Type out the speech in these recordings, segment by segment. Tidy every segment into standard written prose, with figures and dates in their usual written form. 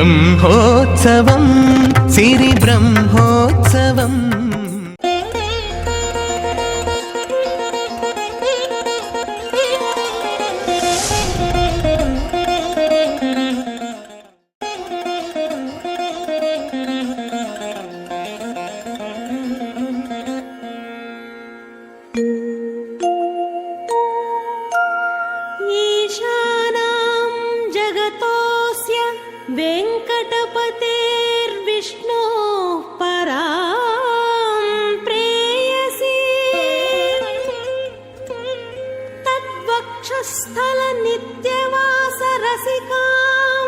ब्रह्मोत्सवं सिरि ब्रह्मोत्सवम् वेङ्कटपतेर्विष्णोः परां प्रेयसी तद्वक्षस्थलनित्यवासरसिकां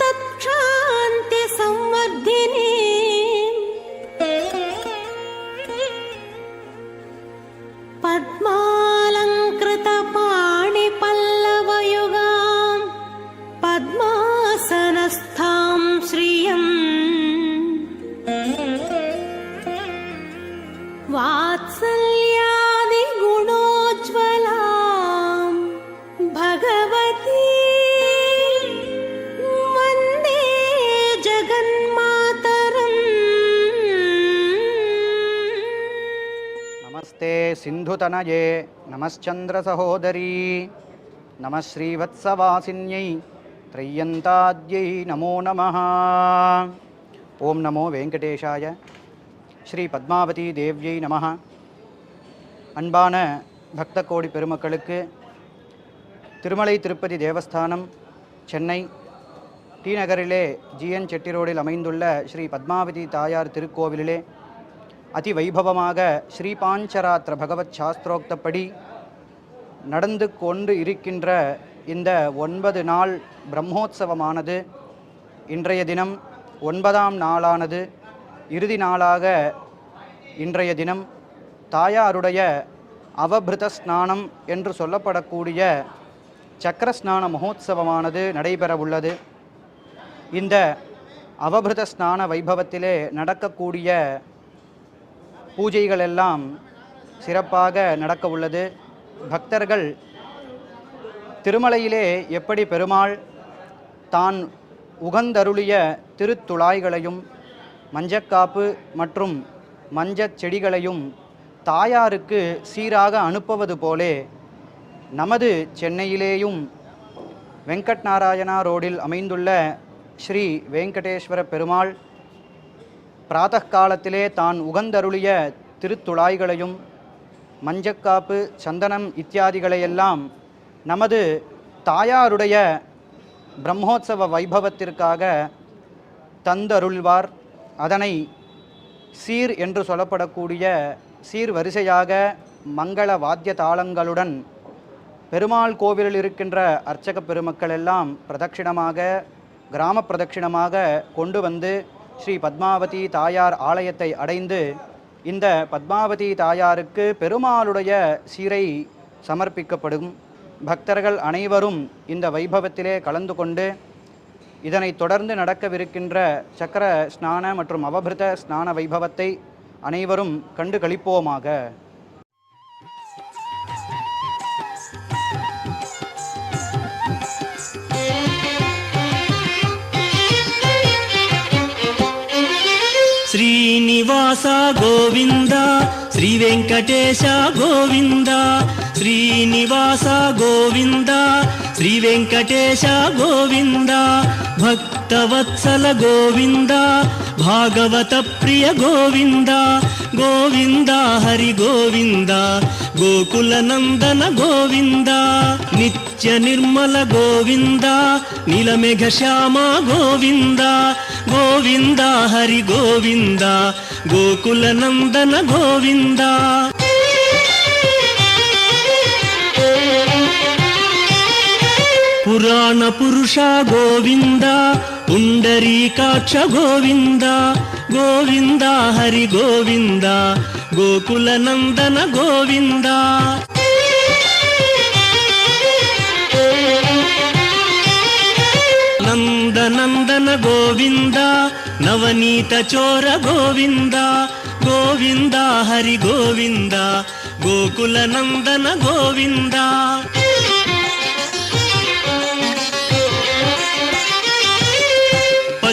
तत्क्षान्तिसंवर्धिनीं पद्मालङ्कृतपाणिपल्लवयुगां पद्मासनस्थां श्रियम् वात्सल्यादिगुणोज्ज्वलां भगवती वन्दे जगन्मातरम्। नमस्ते सिन्धुतनये नमश्चन्द्रसहोदरी नमः श्रीवत्सवासिन्यै त्रय्यन्ताद्यै नमो नमः। ओम नमो वेंकटेशाय श्री पद्मावती देव्यै नमः। அன்பான பக்த கோடி பெருமக்களுக்கு திருமலை திருப்பதி தேவஸ்தானம் சென்னை டி நகரிலே ஜிஎன் செட்டி ரோடில் அமைந்துள்ள ஸ்ரீ பத்மாவதி தாயார் திருக்கோவிலிலே அதி வைபவமாக ஸ்ரீ பாஞ்சராத்திர பகவத் சாஸ்திரோக்தப்படி நடந்து கொண்டு இருக்கின்ற இந்த 9 நாள் பிரம்மோற்சவமானது இன்றைய தினம் 9ஆம் நாளானது இறுதி நாளாக இன்றைய தினம் தாயாருடைய அவபிருத ஸ்நானம் என்று சொல்லப்படக்கூடிய சக்கரஸ்நான மகோத்சவமானது நடைபெற உள்ளது. இந்த அவபிருத ஸ்நான வைபவத்திலே நடக்கக்கூடிய பூஜைகள் எல்லாம் சிறப்பாக நடக்க உள்ளது. பக்தர்கள் திருமலையிலே எப்படி பெருமாள் தான் உகந்தருளிய திருத்துழாய்களையும் மஞ்சக்காப்பு மற்றும் மஞ்சச் செடிகளையும் தாயாருக்கு சீராக அனுப்புவது போலே நமது சென்னையிலேயும் வெங்கட் நாராயணா ரோடில் அமைந்துள்ள ஸ்ரீ வெங்கடேஸ்வர பெருமாள் பிராத்தः காலத்திலே தான் உகந்தருளிய திருத்துழாய்களையும் மஞ்சக்காப்பு சந்தனம் இத்தியாதிகளையெல்லாம் நமது தாயாருடைய பிரம்மோற்சவ வைபவத்திற்காக தந்தருள்வார். அதனை சீர் என்று சொல்லப்படக்கூடிய சீர் வரிசையாக மங்கள வாத்திய தாளங்களுடன் பெருமாள் கோவிலில் இருக்கின்ற அர்ச்சக பெருமக்கள் எல்லாம் பிரதட்சிணமாக கிராம பிரதட்சிணமாக கொண்டு வந்து ஸ்ரீ பத்மாவதி தாயார் ஆலயத்தை அடைந்து இந்த பத்மாவதி தாயாருக்கு பெருமாளுடைய சீரை சமர்ப்பிக்கப்படும். பக்தர்கள் அனைவரும் இந்த வைபவத்திலே கலந்து கொண்டு இதனைத் தொடர்ந்து நடக்கவிருக்கின்ற சக்கர ஸ்நான மற்றும் அவபிருத ஸ்நான வைபவத்தை அனைவரும் கண்டு களிப்போமாக. श्रीनिवास गोविंद श्री वेंकटेश गोविंद श्रीनिवास गोविंद श्री वेंकटेश गोविंद भक्तवत्सल गोविंद भागवत प्रिय गोविंद गोविंद हरि गोविंद गोकुल नंदन गोविंद नित्य निर्मल गोविंद नीलमेघ श्याम गोविंद गोविंद हरि गोविंद गोकुल नंदन गोविंद पुराण पुरुष गोविंद पुंडरीकाक्ष गोविंद गोविंद हरि गोविंद गोकुल नंदन गोविंद नंद नंदन गोविंद नवनीत चोर गोविंद गोविंद हरि गोविंद गोकुल नंदन गोविंद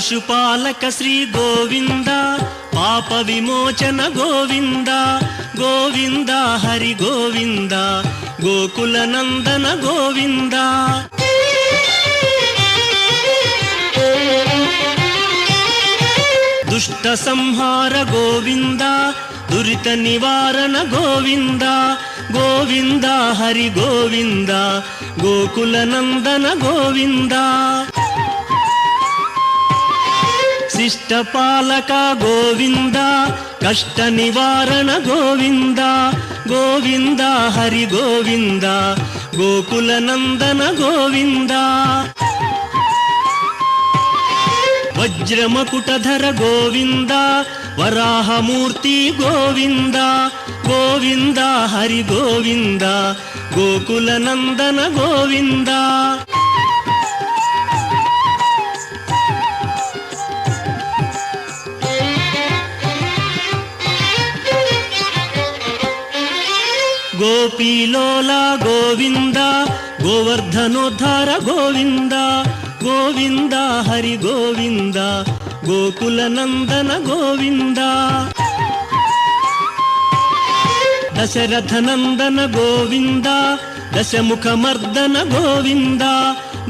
పశుపాలక శ్రీ గోవింద పాప విమోచన గోవింద గోవింద హరి గోవింద గోకుల నందన గోవింద దుష్ట సంహార గోవింద దురిత నివారణ గోవింద గోవింద హరి గోవింద గోకుల నందన గోవింద శిష్టపాలక గోవింద కష్ట నివారణ గోవింద గోవింద హరి గోవింద గోకుల నందన గోవింద వజ్రమకుటధర గోవింద వరాహమూర్తి గోవింద గోవింద హరి గోవింద గోకుల నందన గోవింద గోపీలోల గోవింద గోవర్ధనోద్ధార గోవింద గోవింద హరి గోవింద గోకుల నందన గోవింద దశరథ నందన గోవింద దశముఖ మర్దన గోవింద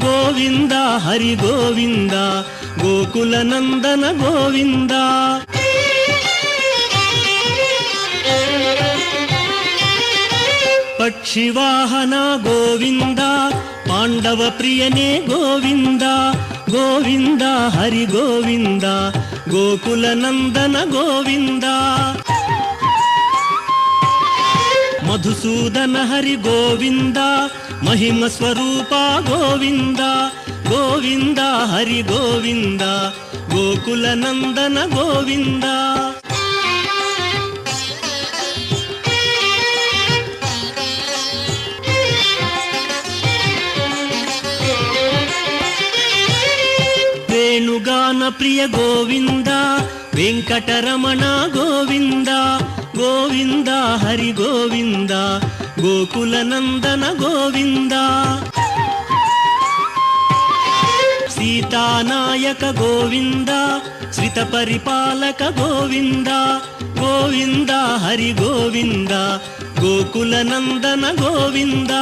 గోవింద హరి గోవింద గోకుల నందన గోవింద పక్షివాహన గోవింద పాండవ ప్రియనే గోవింద గోవింద హరి గోవింద గోకుల నందన గోవింద మధుసూదన హరి గోవింద మహిమ స్వరూప గోవింద గోవింద హరి గోవింద గోకుల నందన గోవింద వేణుగాన ప్రియ గోవింద వెంకటరమణ గోవింద గోవింద హరి గోవింద గోకుల నందన గోవింద సీతానాయక గోవింద శ్రిత పరిపాలక గోవింద గోవింద హరి గోవింద గోకుల నందన గోవింద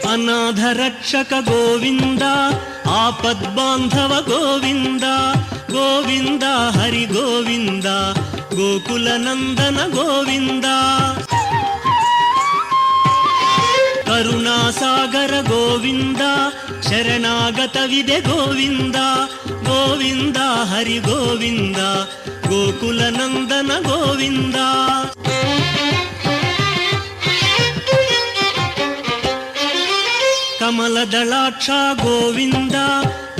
అనాథ రక్షక గోవింద ఆపద్బాంధవ గోవింద గోవింద హరి గోవింద గోకుల నందన గోవింద కరుణాసాగర గోవింద శరణాగత విదే గోవింద గోవింద హరి గోవింద గోకుల నందన గోవింద కమలదళాక్ష గోవింద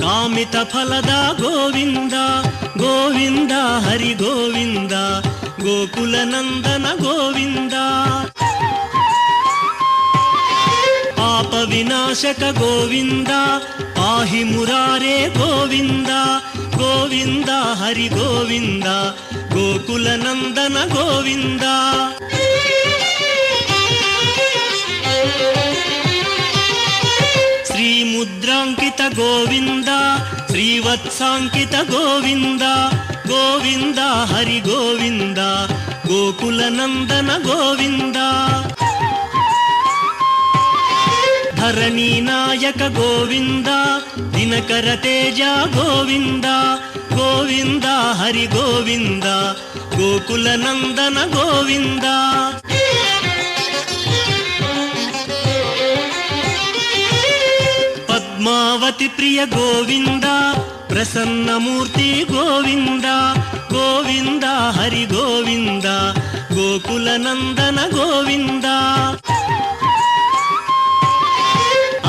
కామిత ఫలద గోవింద గోవింద హరి గోవింద గోకుల నందన గోవింద పాప వినాశక గోవింద పాహి మురారే గోవింద గోవింద హరి గోవింద గోకుల నందన గోవింద శ్రీముద్రాంకిత గోవింద శ్రీవత్సాంకిత గోవింద గోవింద హరి గోవింద గోకుల నందన గోవింద ధరణీ నాయక గోవింద దినకర తేజ గోవింద గోవింద హరి గోవింద గోకుల నందన గోవింద పద్మావతి ప్రియ గోవింద ప్రసన్నమూర్తి గోవింద గోవింద హరి గోవింద గోకుల నందన గోవింద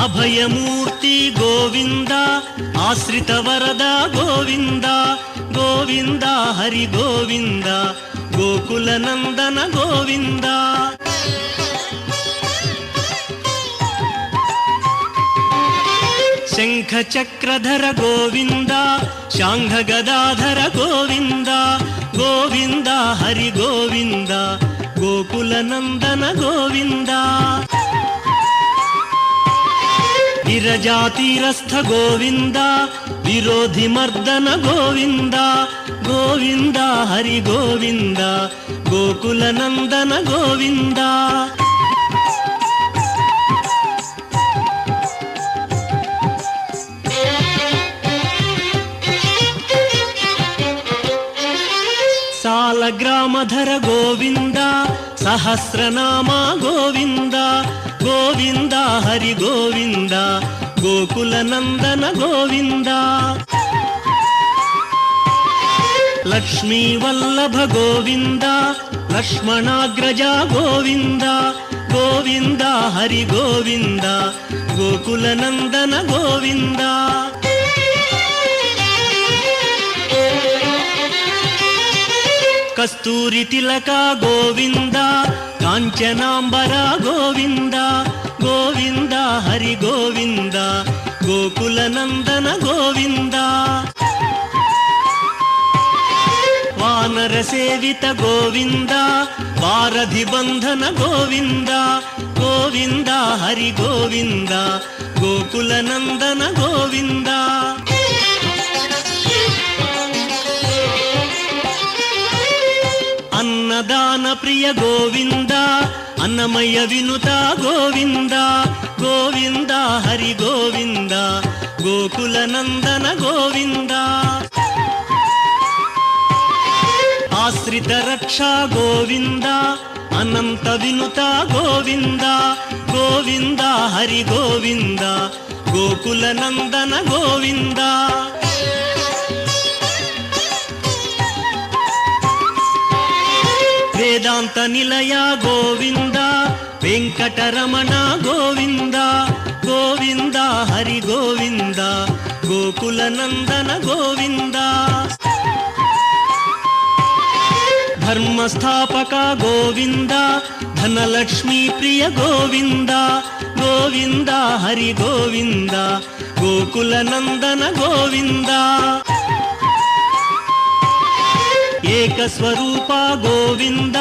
అభయమూర్తి గోవింద ఆశ్రిత వరద గోవింద గోవింద హరి గోవింద గోకుల నందన గోవింద శంఖ చక్రధర గోవింద శాంఘ గదాధర గోవింద గోవింద హరి గోవింద గోకుల నందన గోవింద విరజాతీరస్థ గోవింద విరోధి మర్దన గోవింద గోవింద హరి గోవింద గోకుల నందన గోవింద సాలగ్రామధర గోవింద సహస్రనామ గోవింద గోవింద హరి గోవింద గోకుల నందన గోవింద లక్ష్మీ వల్లభ గోవింద లక్ష్మణాగ్రజ గోవింద గోవింద హరి గోవింద గోకుల నందన గోవింద కస్తూరి తిలక గోవింద కాంచనాంబర గోవింద గోవింద హరి గోవింద గోకుల నందన గోవింద వానర సేవిత గోవింద వారధి బంధన గోవింద గోవింద హరి గోవింద గోకుల నందన గోవింద అన్నదాన ప్రియ గోవింద అన్నమయ వినుత గోవింద గోవింద హరి గోవింద గోకుల నందన గోవింద ఆశ్రిత రక్షా గోవింద అనంత వినుత గోవింద గోవింద హరి గోవింద గోకుల నందన గోవింద వేదాంత నిలయ గోవింద వెంకటరమణ గోవింద గోవింద హరి గోవింద గోకుల నందన గోవింద ధర్మస్థాపక గోవింద ధనలక్ష్మీ ప్రియ గోవింద గోవింద హరి గోవింద గోకుల నందన గోవింద ఏకస్వరూప గోవింద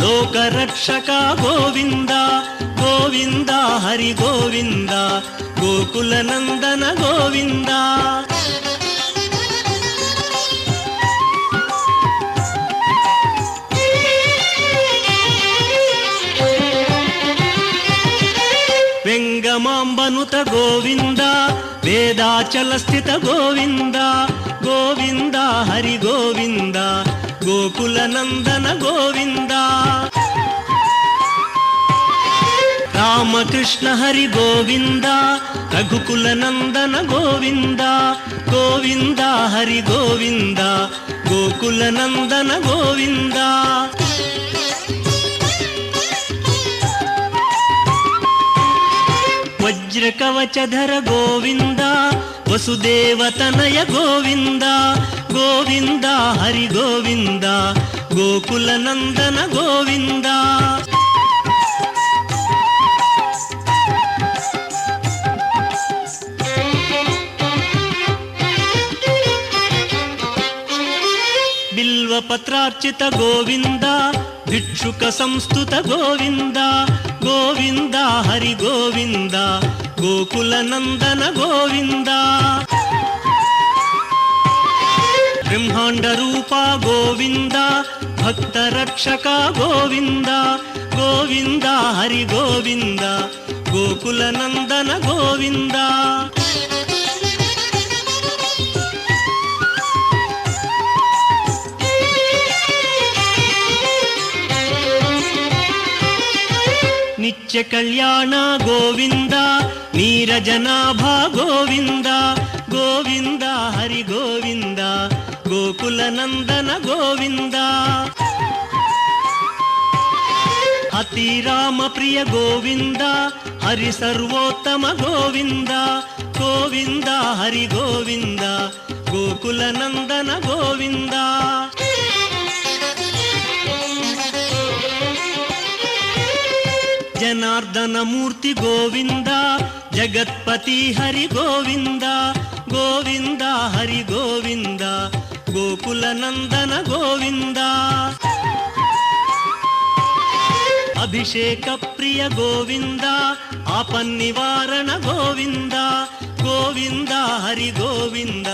లోకరక్షక గోవింద గోవింద హరి గోవింద గోకుల నందన గోవింద వెంగమాంబనుత గోవింద వేదాచల స్థిత గోవింద గోవింద హరి గోవింద గోకుల నందన గోవింద రామకృష్ణ హరి గోవింద రఘుకుల నందన గోవింద గోవింద హరి గోవింద గోకుల నందన గోవింద వజ్రకవచధర గోవింద వసుదేవతనయ గోవింద గోవింద హరి గోవింద గోకుల నందన గోవింద బిల్వపత్రార్చిత గోవింద భిక్షుక సంస్తుత గోవింద గోవింద హరి గోవింద గోకుల నందన గోవింద బ్రహ్మాండ రూప గోవింద భక్త రక్షక గోవింద గోవింద హరి గోవింద గోకుల నందన గోవింద నిత్య కళ్యాణ గోవింద నీరజనాభ గోవింద గోవింద హరి గోవింద గోకుల నందన గోవింద అతి రామ ప్రియ గోవింద హరి సర్వోత్తమ గోవింద గోవింద హరి గోవింద గోకుల నందన గోవింద జనార్దన మూర్తి గోవింద జగత్పతి హరి గోవింద గోవింద హరి గోవింద గోకుల నందన గోవింద అభిషేక ప్రియ గోవింద ఆపన్నివారణ గోవింద గోవింద హరి గోవింద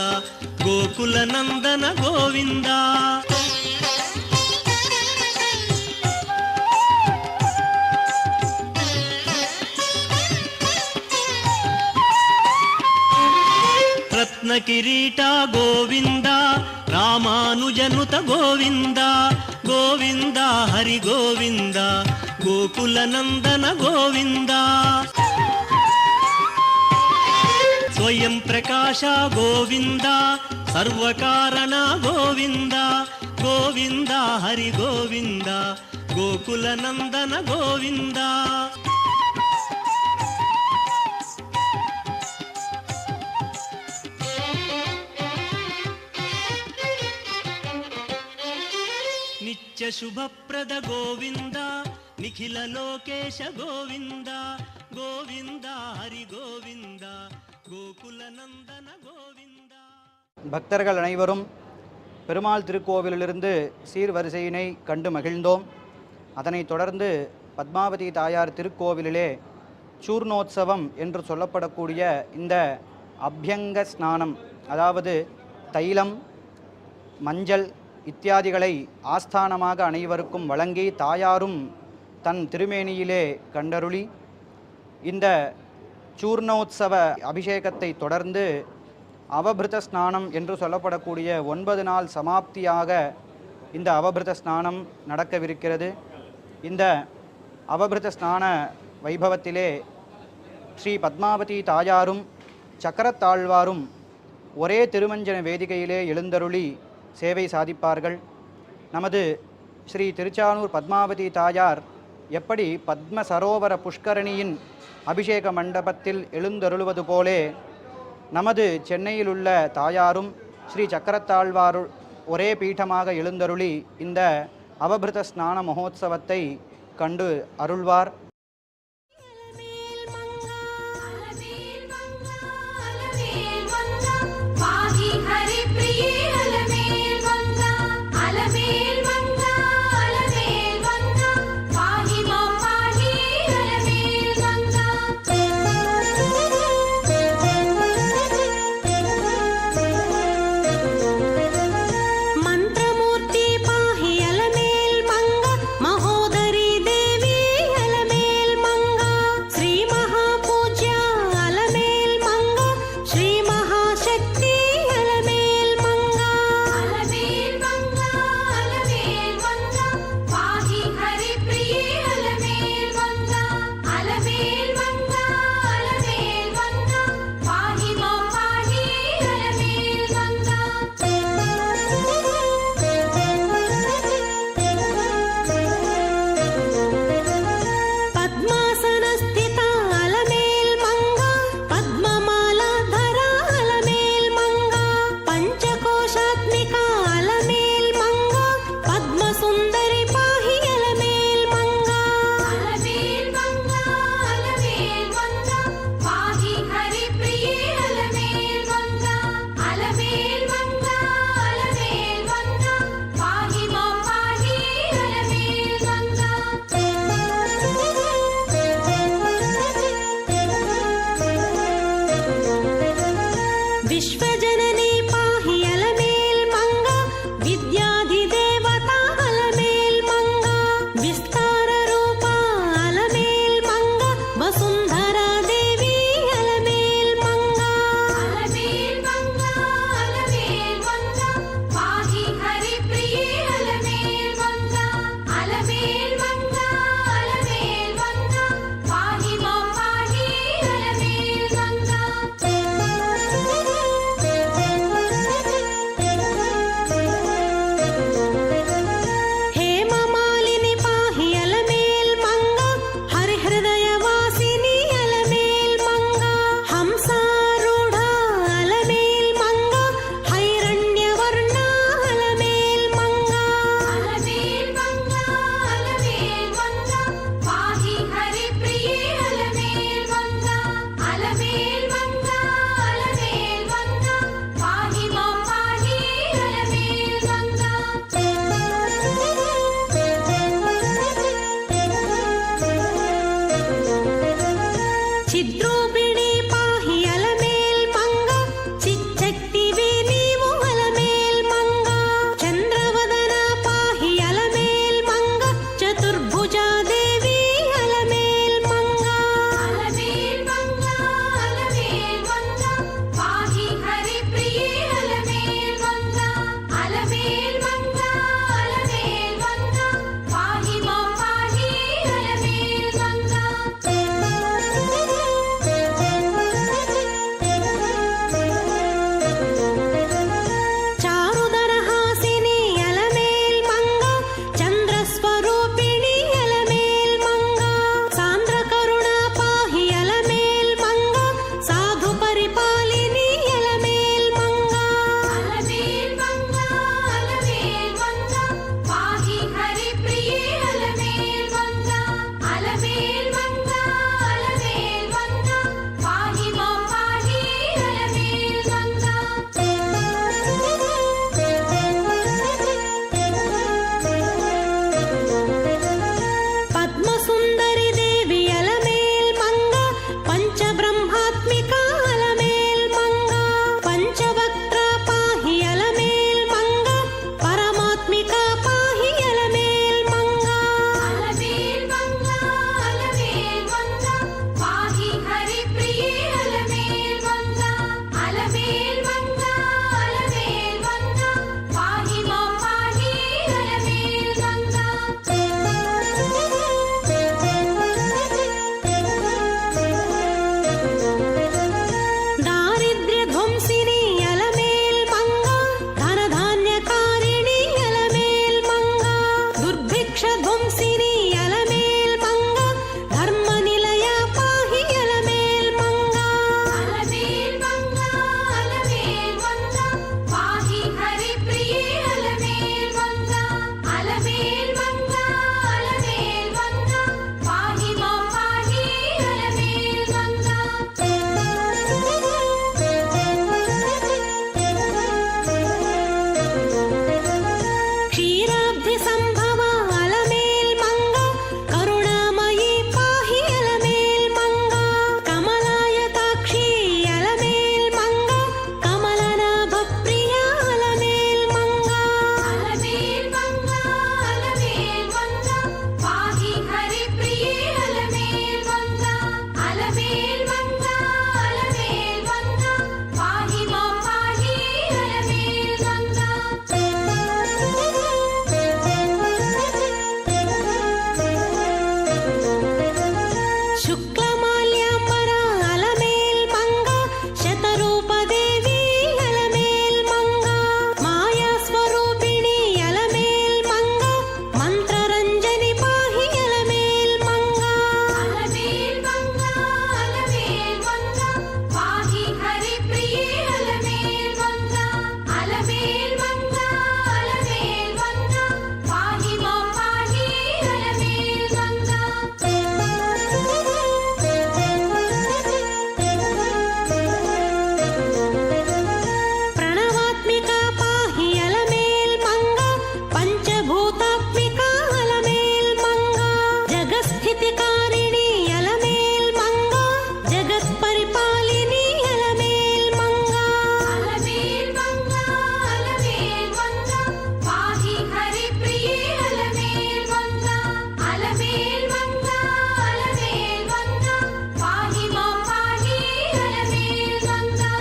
గోకుల నందన గోవింద రత్న కిరీట గోవింద రామానుజనుత గోవింద గోవింద హరి గోవింద గోకుల నందన గోవింద స్వయం ప్రకాశ గోవింద సర్వకారణ గోవింద గోవింద హరి గోవింద గోకుల నందన గోవింద నిత్య శుభప్రద గోవింద నిఖిల లోకేశ గోవింద గోవింద హరి గోవింద గోకుల నందన గోవింద. பக்தர்கள் அனைவரும் பெருமாள் திருக்கோவிலிலிருந்து சீர்வரிசையினை கண்டு மகிழ்ந்தோம். அதனைத் தொடர்ந்து பத்மாவதி தாயார் திருக்கோவிலிலே சூர்ணோத்சவம் என்று சொல்லப்படக்கூடிய இந்த அபியங்க ஸ்நானம், அதாவது தைலம், மஞ்சள் இத்தியாதிகளை ஆஸ்தானமாக அனைவருக்கும் வழங்கி தாயாரும் தன் திருமேனியிலே கண்டருளி இந்த சூர்ணோத்சவ அபிஷேகத்தை தொடர்ந்து அவபிருத ஸ்நானம் என்று சொல்லப்படக்கூடிய 9 நாள் சமாப்தியாக இந்த அவபிருத ஸ்நானம் நடக்கவிருக்கிறது. இந்த அவபிருத ஸ்நான வைபவத்திலே ஸ்ரீ பத்மாவதி தாயாரும் சக்கரத்தாழ்வாரும் ஒரே திருமஞ்சன வேதிகையிலே எழுந்தருளி சேவை சாதிப்பார்கள். நமது ஸ்ரீ திருச்சானூர் பத்மாவதி தாயார் எப்படி பத்ம சரோவர புஷ்கரணியின் அபிஷேக மண்டபத்தில் எழுந்தருளுவது போலே நமது சென்னையில் உள்ள தாயாரும் ஸ்ரீ சக்கரத்தாழ்வார் ஒரே பீഠமாக எழுந்தருளி இந்த அவபிருத ஸ்நான மகோத்சவத்தை கண்டு அருள்வார். मंत्रमूर्ति पाहि अलमेल मंगा महोदरी देवी अलमेल दैत्यकारिणी अलमेल मंगा जगत परिपालिनी अलमेल मंगा पाहि हरि प्रिये अलमेल मंगा पाहि मां पाहि अलमेल मंगा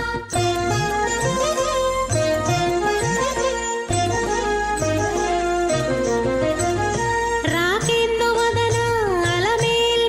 राकेन्दु वदना अलमेल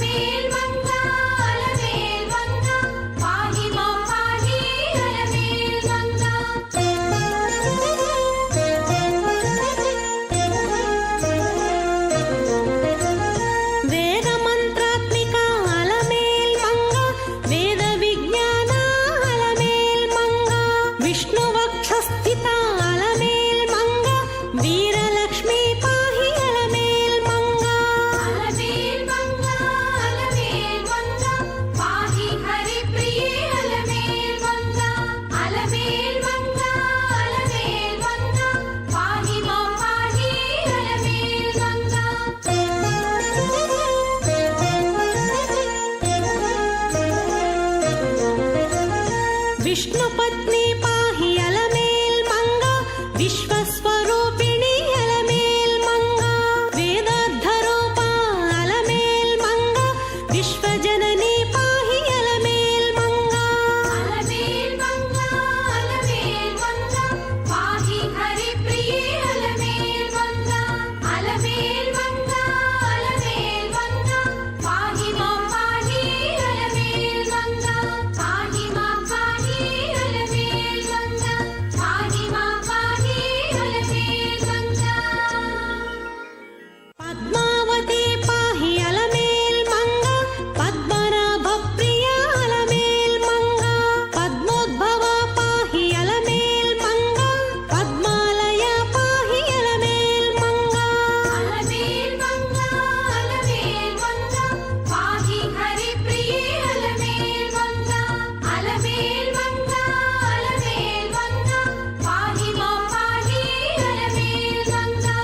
அலமேல் மங்கா அலமேல் மங்கா பாஹி மாம் பாஹி அலமேல் மங்கா வேத மந்த்ராத்மிக அலமேல் மங்கா வேத விஞ்ஞான அலமேல் மங்கா விஷ்ணு வக்ஷஸ்தித அலமேல் மங்கா வீரலக்ஷ்மி பாஹி அலமேல் மங்கா அலமேல் மங்கா அலமேல் மங்கா பாஹி ஹரி பிரியே அலமேல் மங்கா அலமேல் மங்கா அலமேல் மங்கா பாஹி மாம் பாஹி அலமேல் மங்கா விஷ்ணு பத்னி பாஹி அலமேல் மங்கா விஸ்வஸ்வரூபிணி அலமேல் மங்கா வேதார்த்தரூபா அலமேல் மங்கா விஸ்வஜனனி பாஹி அலமேல் மங்கா அலமேல் மங்கா அலமேல் மங்கா பாஹி ஹரி பிரியே அலமேல் மங்கா அலமேல் மங்கா அலமேல் மங்கா பாஹி மாம் பாஹி அலமேல் மங்கா பாஹி மாம் பாஹி அலமேல் மங்கா பாஹி மாம் பாஹி அலமேல் மங்கா பத்மாவதி பாஹி அலமேல் மங்கா பத்மநாப பிரியா அலமேல் மங்கா பத்மோத்பவ பாஹி அலமேல் மங்கா பத்மாலய பாஹி அலமேல் மங்கா அலமேல் மங்கா அலமேல் மங்கா பாஹி ஹரி பிரியே அலமேல் மங்கா அலமேல் மங்கா அலமேல் மங்கா பாஹி மாம் பாஹி அலமேல் மங்கா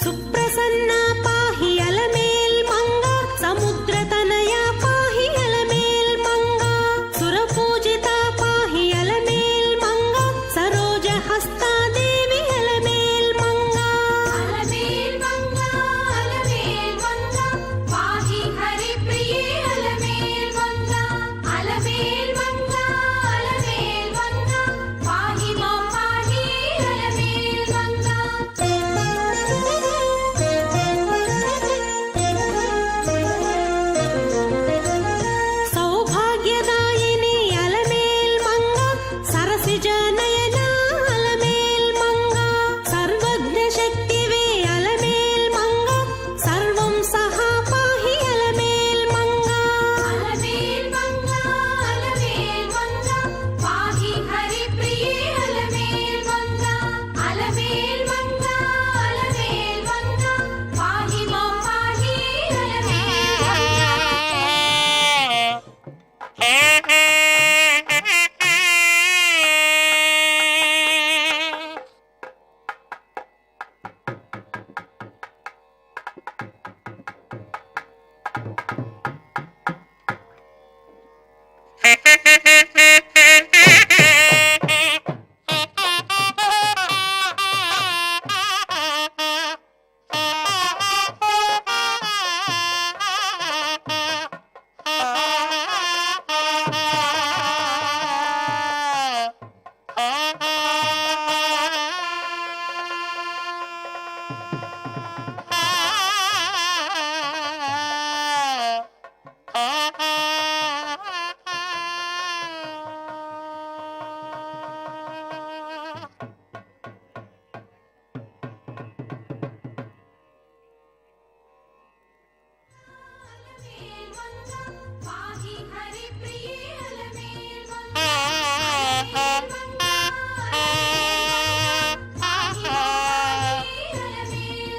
சுப்ரசன்னா பாஹி அலமேல் மங்கா சமுத்திரதனயா பாஹி அலமேல் மங்கா சுரபூஜிதா பாஹி அலமேல் மங்கா சரோஜஹஸ்தா தேவி அலமேல் மங்கா அலமேல் மங்கா அலமேல் மங்கா பாஹி ஹரி பிரியே அலமேல் மங்கா அலமேல் மங்கா அலமேல் மங்கா பாஹி மாம் பாஹி அலமேல் மங்கா சௌபாக்யதாயினி அலமேல் மங்கா சரசிஜநயனா அலமேல் மங்கா சர்வஜ்ஞ சக்திவே அலமேல் மங்கா சர்வம் சஹா பாஹி அலமேல் மங்கா அலமேல் மங்கா அலமேல் மங்கா பாஹி ஹரி பிரியே அலமேல் மங்கா அலமேல் மங்கா அலமேல் மங்கா பாஹி மாம் பாஹி அலமேல் மங்கா அலமேல் மங்கா பாஹி ஹரி பிரியே அலமேல் மங்கா அலமேல் மங்கா பாஹி மாம் பாஹி அலமேல்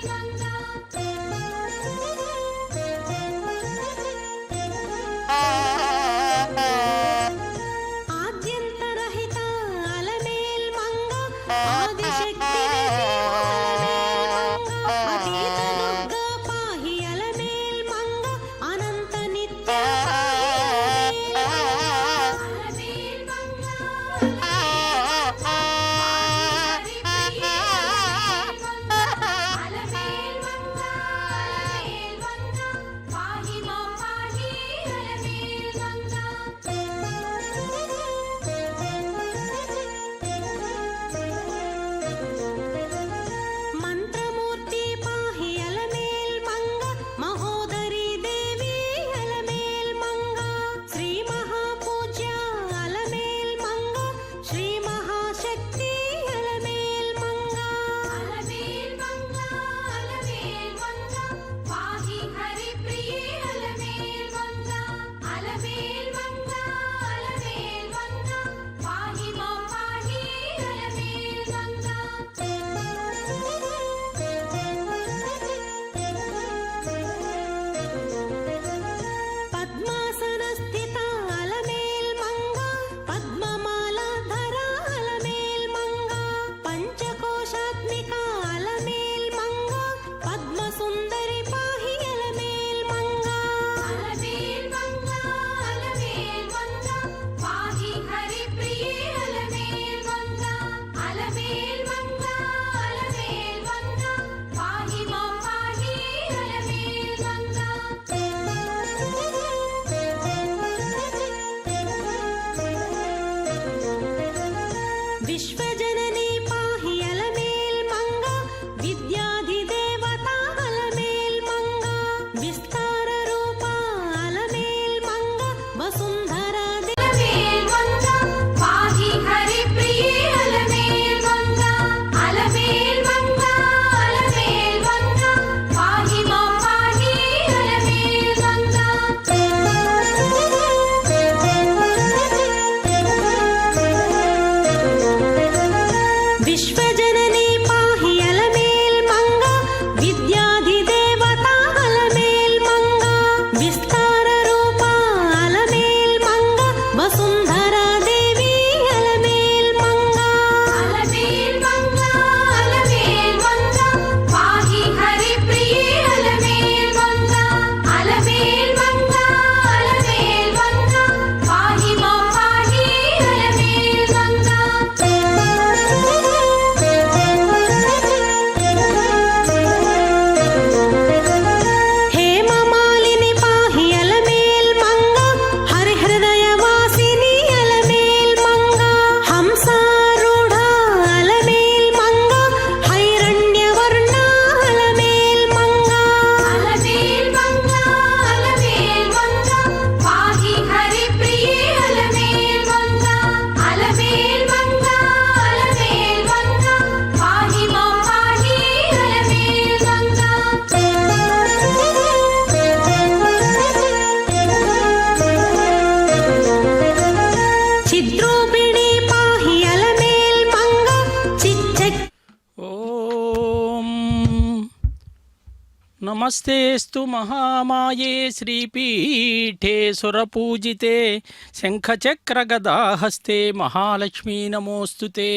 నమస్తేస్తు మహామాయే శ్రీపీఠే సురపూజితే శంఖచక్రగదాహస్తే మహాలక్ష్మీ నమోస్తుతే.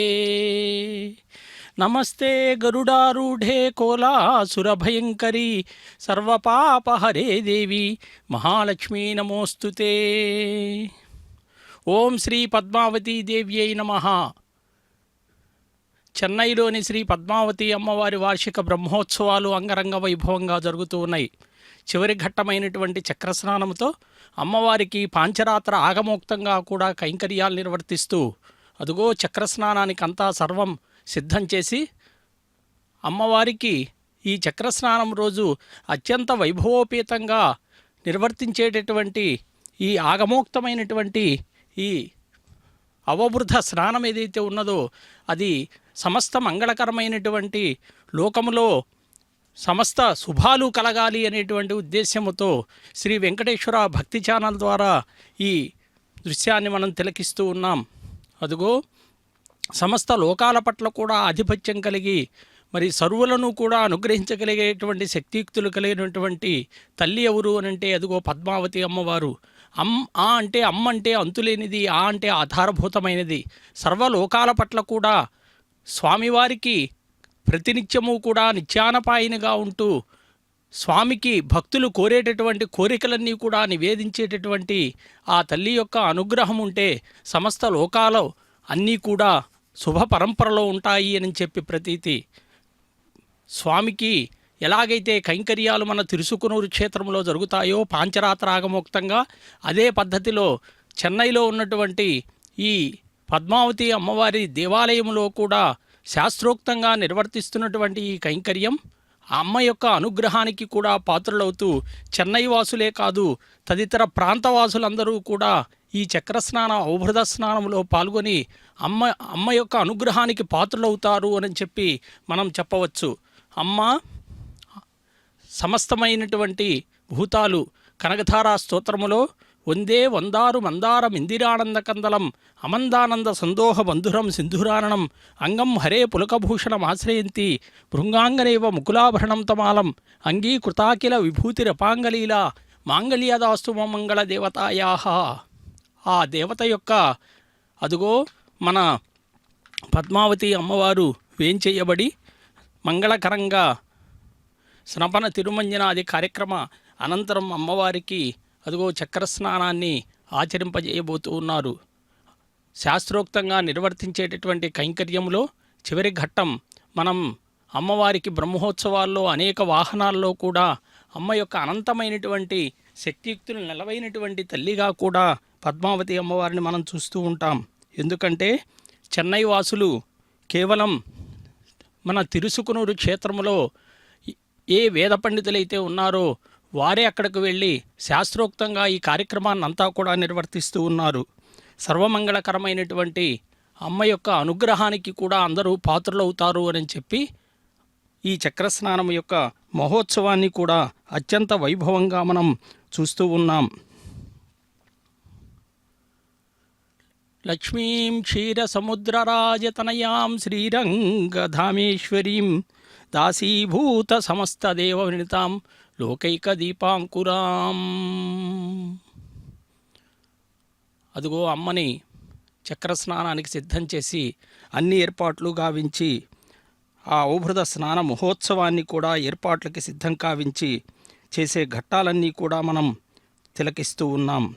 నమస్తే గరుడారూఢే కోలాసురభయంకరీ సర్వపాపహరే దేవి మహాలక్ష్మీ నమోస్తుతే. ఓం శ్రీ పద్మావతీ దేవ్యై నమః. చెన్నైలోని శ్రీ పద్మావతి అమ్మవారి వార్షిక బ్రహ్మోత్సవాలు అంగరంగ వైభవంగా జరుగుతూ ఉన్నాయి. చివరి ఘట్టమైనటువంటి చక్రస్నానంతో అమ్మవారికి పాంచరాత్ర ఆగమోక్తంగా కూడా కైంకర్యాలు నిర్వర్తిస్తూ అదుగో చక్రస్నానానికి అంతా సర్వం సిద్ధం చేసి అమ్మవారికి ఈ చక్రస్నానం రోజు అత్యంత వైభవోపేతంగా నిర్వర్తించేటటువంటి ఈ ఆగమోక్తమైనటువంటి ఈ అవబృధ స్నానం ఏదైతే ఉన్నదో అది సమస్త మంగళకరమైనటువంటి లోకములో సమస్త శుభాలు కలగాలి అనేటువంటి ఉద్దేశ్యముతో శ్రీ వెంకటేశ్వర భక్తి ఛానల్ ద్వారా ఈ దృశ్యాన్ని మనం తిలకిస్తూ ఉన్నాం. అదుగో సమస్త లోకాల పట్ల కూడా ఆధిపత్యం కలిగి మరి సర్వులను కూడా అనుగ్రహించగలిగేటువంటి శక్తియుక్తులు కలిగినటువంటి తల్లి ఎవరు అనంటే అదుగో పద్మావతి అమ్మవారు. ఆ అంటే అమ్మ అంటే అంతులేనిది, ఆ అంటే ఆధారభూతమైనది. సర్వలోకాల పట్ల కూడా స్వామివారికి ప్రతినిత్యము కూడా నిత్యానపాయనిగా ఉంటూ స్వామికి భక్తులు కోరేటటువంటి కోరికలన్నీ కూడా నివేదించేటటువంటి ఆ తల్లి యొక్క అనుగ్రహం ఉంటే సమస్త లోకాలు అన్నీ కూడా శుభ పరంపరలో ఉంటాయి అని చెప్పి ప్రతీతి. స్వామికి ఎలాగైతే కైంకర్యాలు మన తిరుసుకునూరు క్షేత్రంలో జరుగుతాయో పాంచరాత్ర ఆగమోక్తంగా అదే పద్ధతిలో చెన్నైలో ఉన్నటువంటి ఈ పద్మావతి అమ్మవారి దేవాలయంలో కూడా శాస్త్రోక్తంగా నిర్వర్తిస్తున్నటువంటి ఈ కైంకర్యం ఆ అమ్మ యొక్క అనుగ్రహానికి కూడా పాత్రలవుతూ చెన్నై వాసులే కాదు తదితర ప్రాంతవాసులందరూ కూడా ఈ చక్రస్నాన ఔభృద స్నానంలో పాల్గొని అమ్మ యొక్క అనుగ్రహానికి పాత్రలవుతారు అని చెప్పి మనం చెప్పవచ్చు. అమ్మ సమస్తమైనటువంటి భూతాలు కనకధారా స్తోత్రములో వందే వందారు మందారం ఇందిరానంద కందలం అమందానంద సందోహ బంధురం సింధురాననం అంగం హరే పులకభూషణం ఆశ్రయంతి భృంగాంగనేవ ముకులాభరణం తమాలం అంగీకృతాకిల విభూతిరపాంగలీల మాంగళ్యదాస్తు మంగళ దేవతాయా. ఆ దేవత యొక్క అదుగో మన పద్మావతి అమ్మవారు వేంచేయబడి మంగళకరంగా స్నపన తిరుమంజనాది కార్యక్రమ అనంతరం అమ్మవారికి అదిగో చక్రస్నానాన్ని ఆచరింపజేయబోతూ ఉన్నారు. శాస్త్రోక్తంగా నిర్వర్తించేటటువంటి కైంకర్యంలో చివరి ఘట్టం మనం అమ్మవారికి బ్రహ్మోత్సవాల్లో అనేక వాహనాల్లో కూడా అమ్మ యొక్క అనంతమైనటువంటి శక్తియుక్తులు నెలవైనటువంటి తల్లిగా కూడా పద్మావతి అమ్మవారిని మనం చూస్తూ ఉంటాం. ఎందుకంటే చెన్నై వాసులు కేవలం మన తిరుసుకునూరు క్షేత్రంలో ఏ వేద పండితులైతే ఉన్నారో వారే అక్కడికి వెళ్ళి శాస్త్రోక్తంగా ఈ కార్యక్రమాన్ని అంతా కూడా నిర్వర్తిస్తూ ఉన్నారు. సర్వమంగళకరమైనటువంటి అమ్మ యొక్క అనుగ్రహానికి కూడా అందరూ పాత్రలవుతారు అని చెప్పి ఈ చక్రస్నానం యొక్క మహోత్సవాన్ని కూడా అత్యంత వైభవంగా మనం చూస్తూ ఉన్నాం. లక్ష్మీం క్షీరసముద్రరాజతనయాం శ్రీరంగధామేశ్వరీం దాసీభూత సమస్తదేవనితాం లోకైక దీపాంకురాం. అదిగో అమ్మని చక్రస్నానానికి సిద్ధం చేసి అన్ని ఏర్పాట్లు గావించి ఆ ఔభృద స్నాన మహోత్సవాన్ని కూడా ఏర్పాట్లకి సిద్ధం కావించి చేసే ఘట్టాలన్నీ కూడా మనం తిలకిస్తూ ఉన్నాం.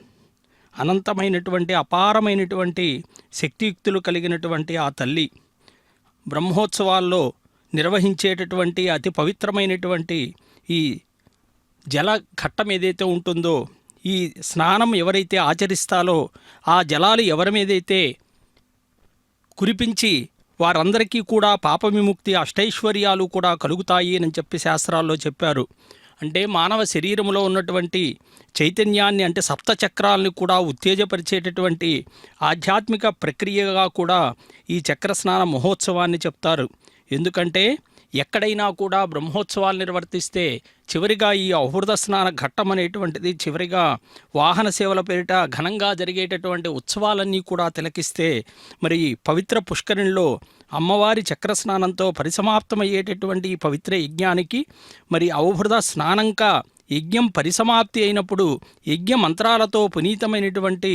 అనంతమైనటువంటి అపారమైనటువంటి శక్తియుక్తులు కలిగినటువంటి ఆ తల్లి బ్రహ్మోత్సవాల్లో నిర్వహించేటటువంటి అతి పవిత్రమైనటువంటి ఈ జల ఘట్టం ఏదైతే ఉంటుందో ఈ స్నానం ఎవరైతే ఆచరిస్తారో ఆ జలాలు ఎవరి మీదైతే కురిపించి వారందరికీ కూడా పాప విముక్తి అష్టైశ్వర్యాలు కూడా కలుగుతాయి అని చెప్పి శాస్త్రాల్లో చెప్పారు. అంటే మానవ శరీరంలో ఉన్నటువంటి చైతన్యాన్ని అంటే సప్త చక్రాలను కూడా ఉత్తేజపరిచేటటువంటి ఆధ్యాత్మిక ప్రక్రియగా కూడా ఈ చక్రస్నాన మహోత్సవాన్ని చెప్తారు. ఎందుకంటే ఎక్కడైనా కూడా బ్రహ్మోత్సవాలు నిర్వర్తిస్తే చివరిగా ఈ ఔహృద స్నాన ఘట్టం అనేటువంటిది చివరిగా వాహన సేవల పేరిట ఘనంగా జరిగేటటువంటి ఉత్సవాలన్నీ కూడా తిలకిస్తే మరి పవిత్ర పుష్కరిణిలో అమ్మవారి చక్రస్నానంతో పరిసమాప్తమయ్యేటటువంటి ఈ పవిత్ర యజ్ఞానికి మరి అవభృత స్నానంకా యజ్ఞం పరిసమాప్తి అయినప్పుడు యజ్ఞ మంత్రాలతో పునీతమైనటువంటి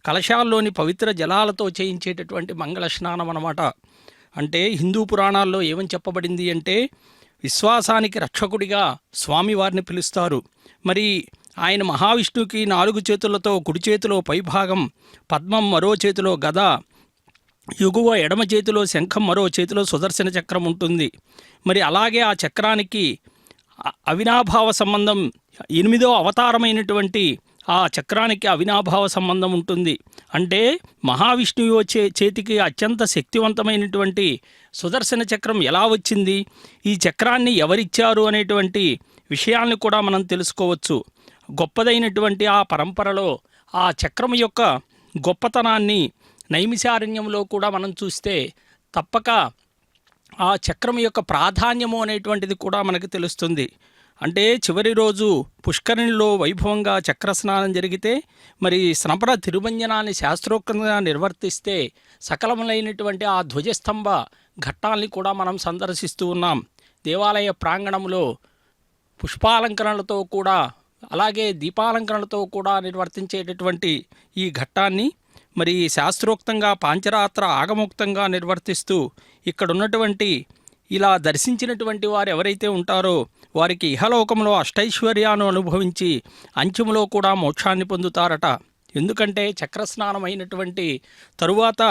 కలశాల్లోని పవిత్ర జలాలతో చేయించేటటువంటి మంగళ స్నానం అన్నమాట. అంటే హిందూ పురాణాల్లో ఏమని చెప్పబడింది అంటే విశ్వాసానికి రక్షకుడిగా స్వామివారిని పిలుస్తారు. మరి ఆయన మహావిష్ణువుకి 4 చేతులతో కుడి చేతిలో పైభాగం పద్మం, మరో చేతిలో గద, ఎగువ ఎడమ చేతిలో శంఖం, మరో చేతిలో సుదర్శన చక్రం ఉంటుంది. మరి అలాగే ఆ చక్రానికి అవినాభావ సంబంధం 8వ అవతారమైనటువంటి ఆ చక్రానికి అవినాభావ సంబంధం ఉంటుంది. అంటే మహావిష్ణువు చేతికి అత్యంత శక్తివంతమైనటువంటి సుదర్శన చక్రం ఎలా వచ్చింది, ఈ చక్రాన్ని ఎవరిచ్చారు అనేటువంటి విషయాల్ని కూడా మనం తెలుసుకోవచ్చు. గొప్పదైనటువంటి ఆ పరంపరలో ఆ చక్రం యొక్క గొప్పతనాన్ని నైమిషారణ్యంలో కూడా మనం చూస్తే తప్పక ఆ చక్రం యొక్క ప్రాధాన్యము అనేటువంటిది కూడా మనకు తెలుస్తుంది. అంటే చివరి రోజు పుష్కరిణిలో వైభవంగా చక్రస్నానం జరిగితే మరి స్నపన తిరుమంజనాన్ని శాస్త్రోక్తంగా నిర్వర్తిస్తే సకలములైనటువంటి ఆ ధ్వజస్తంభ ఘట్టాల్ని కూడా మనం సందర్శిస్తూ ఉన్నాం. దేవాలయ ప్రాంగణంలో పుష్పాలంకరణలతో కూడా అలాగే దీపాలంకరణలతో కూడా నిర్వర్తించేటటువంటి ఈ ఘట్టాన్ని మరి శాస్త్రోక్తంగా పాంచరాత్ర ఆగమోక్తంగా నిర్వర్తిస్తూ ఇక్కడ ఉన్నటువంటి ఇలా దర్శించినటువంటి వారు ఎవరైతే ఉంటారో వారికి ఇహలోకంలో అష్టైశ్వర్యాన్ని అనుభవించి అంత్యములో కూడా మోక్షాన్ని పొందుతారట. ఎందుకంటే చక్రస్నానం అయినటువంటి తరువాత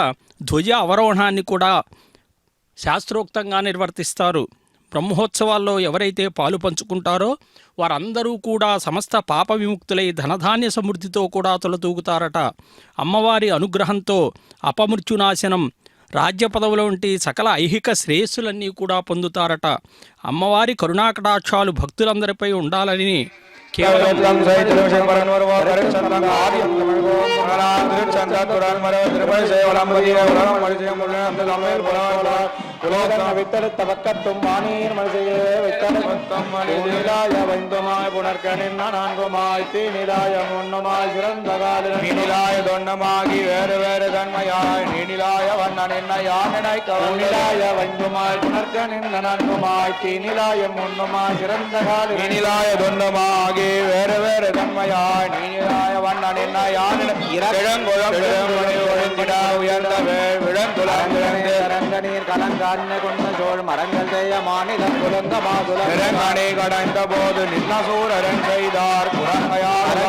ధ్వజ అవరోహణాన్ని కూడా శాస్త్రోక్తంగా నిర్వర్తిస్తారు. బ్రహ్మోత్సవాల్లో ఎవరైతే పాలు పంచుకుంటారో వారందరూ కూడా సమస్త పాప విముక్తులై ధనధాన్య సమృద్ధితో కూడా తొలతూగుతారట. అమ్మవారి అనుగ్రహంతో అపమృత్యునాశనం, రాజ్య పదవుల వంటి సకల ఐహిక శ్రేయస్సులన్నీ కూడా పొందుతారట. అమ్మవారి కరుణాకటాక్షాలు భక్తులందరిపై ఉండాలని కేవలం வேறு வேறு தன்மையாய் நீராய வண்ண நின்ன யானிட இளங்குளம் ஒழிந்திடா உயர்ந்த விழந்துலங்க நீர் கலங்கான்ன கொண்ட சோழ் மரங்கள் செய்ய மாநிலம் குலந்த மாதுலங்கனை கடைந்த போது நின்ன சூரன் செய்தார் குரங்கையார்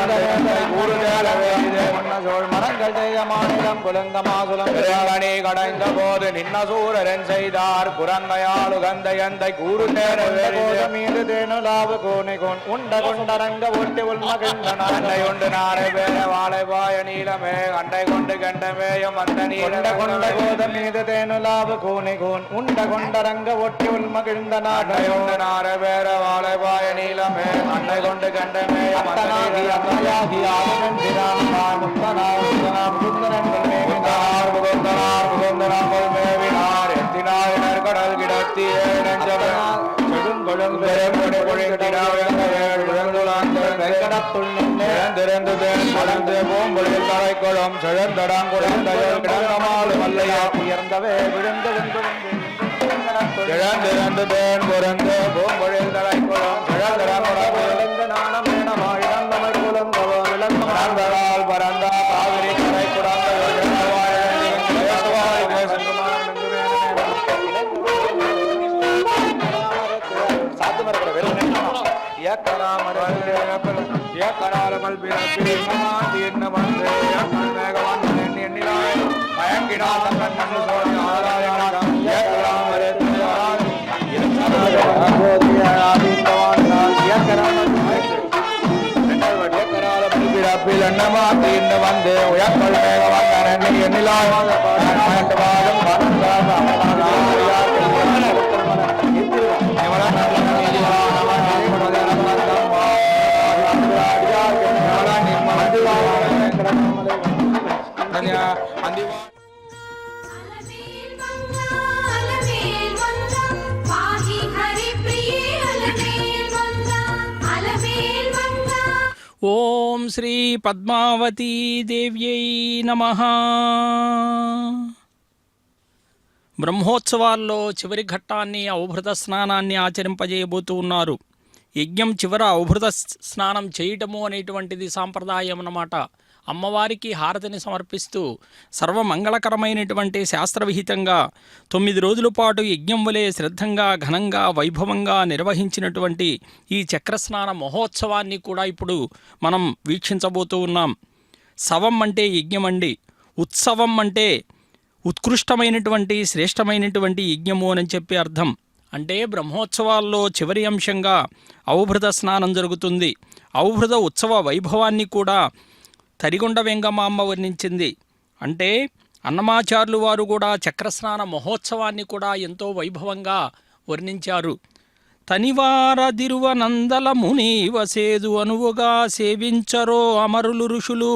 சோழ் மரங்கள் செய்ய மாநிலம் குலந்த மாதுலங்கனை கடைந்த போது நின்ன சூரன் செய்தார் குரங்கையாளு கந்த எந்தை கூறு தேர மீது தேனுலாவு கோனை கோன் உண்ட கொண்டரங்க ஒட்டி உள்மகிழ்ந்தனை உண்டு நாரை வேற வாழைபாய நீளமே அண்டை கொண்டு கண்டமேயம் அந்த நீண்ட கொண்ட கோத மீது தேனுலாவு கோனை கோன் உண்ட கொண்டரங்க ஒட்டி உள்மகிழ்ந்த நாட்டை உண்டு நாரை வேற வாழைபாய நீளமே அண்டை கொண்டு கண்டமேயம் மேவினார் எத்தினாயினர் கடல் கிடத்தி பூம்பொழில் செழந்தடாம் உயர்ந்தவே விழுந்து தேன் பொறந்து பூம்பொழில் தலைக்குளம் செழந்தடாம் பரந்த காவிரி கரைக்குடம் வந்து உயர்கொள் மேக வந்தன் எண்ணிலாய் அலமேல் மங்கா அலமேல் மங்கா பாஹி ஹரி பிரியே அலமேல் மங்கா அலமேல் மங்கா ఓం శ్రీ పద్మావతీ దేవ్యై నమః. బ్రహ్మోత్సవాల్లో చివరి ఘట్టాన్ని అవభృత స్నానాన్ని ఆచరింపజేయబోతూ ఉన్నారు. యజ్ఞం చివర అవభృత స్నానం చేయటము అనేటువంటిది సాంప్రదాయం అన్నమాట. అమ్మవారికి హారతిని సమర్పిస్తూ సర్వమంగళకరమైనటువంటి శాస్త్రవిహితంగా 9 రోజుల పాటు యజ్ఞం వలె శ్రద్ధంగా ఘనంగా వైభవంగా నిర్వహించినటువంటి ఈ చక్రస్నాన మహోత్సవాన్ని కూడా ఇప్పుడు మనం వీక్షించబోతూ ఉన్నాం. సవం అంటే యజ్ఞం అండి, ఉత్సవం అంటే ఉత్కృష్టమైనటువంటి శ్రేష్టమైనటువంటి యజ్ఞము అని చెప్పి అర్థం. అంటే బ్రహ్మోత్సవాల్లో చివరి అంశంగా అవభృత స్నానం జరుగుతుంది. అవభృత ఉత్సవ వైభవాన్ని కూడా తరిగొండ వెంగమాంబ వర్ణించింది. అంటే అన్నమాచార్యులు వారు కూడా చక్రస్నాన మహోత్సవాన్ని కూడా ఎంతో వైభవంగా వర్ణించారు. తనివారదిరువ నందలముని వసేదు అనువుగా సేవించరో అమరులు ఋషులు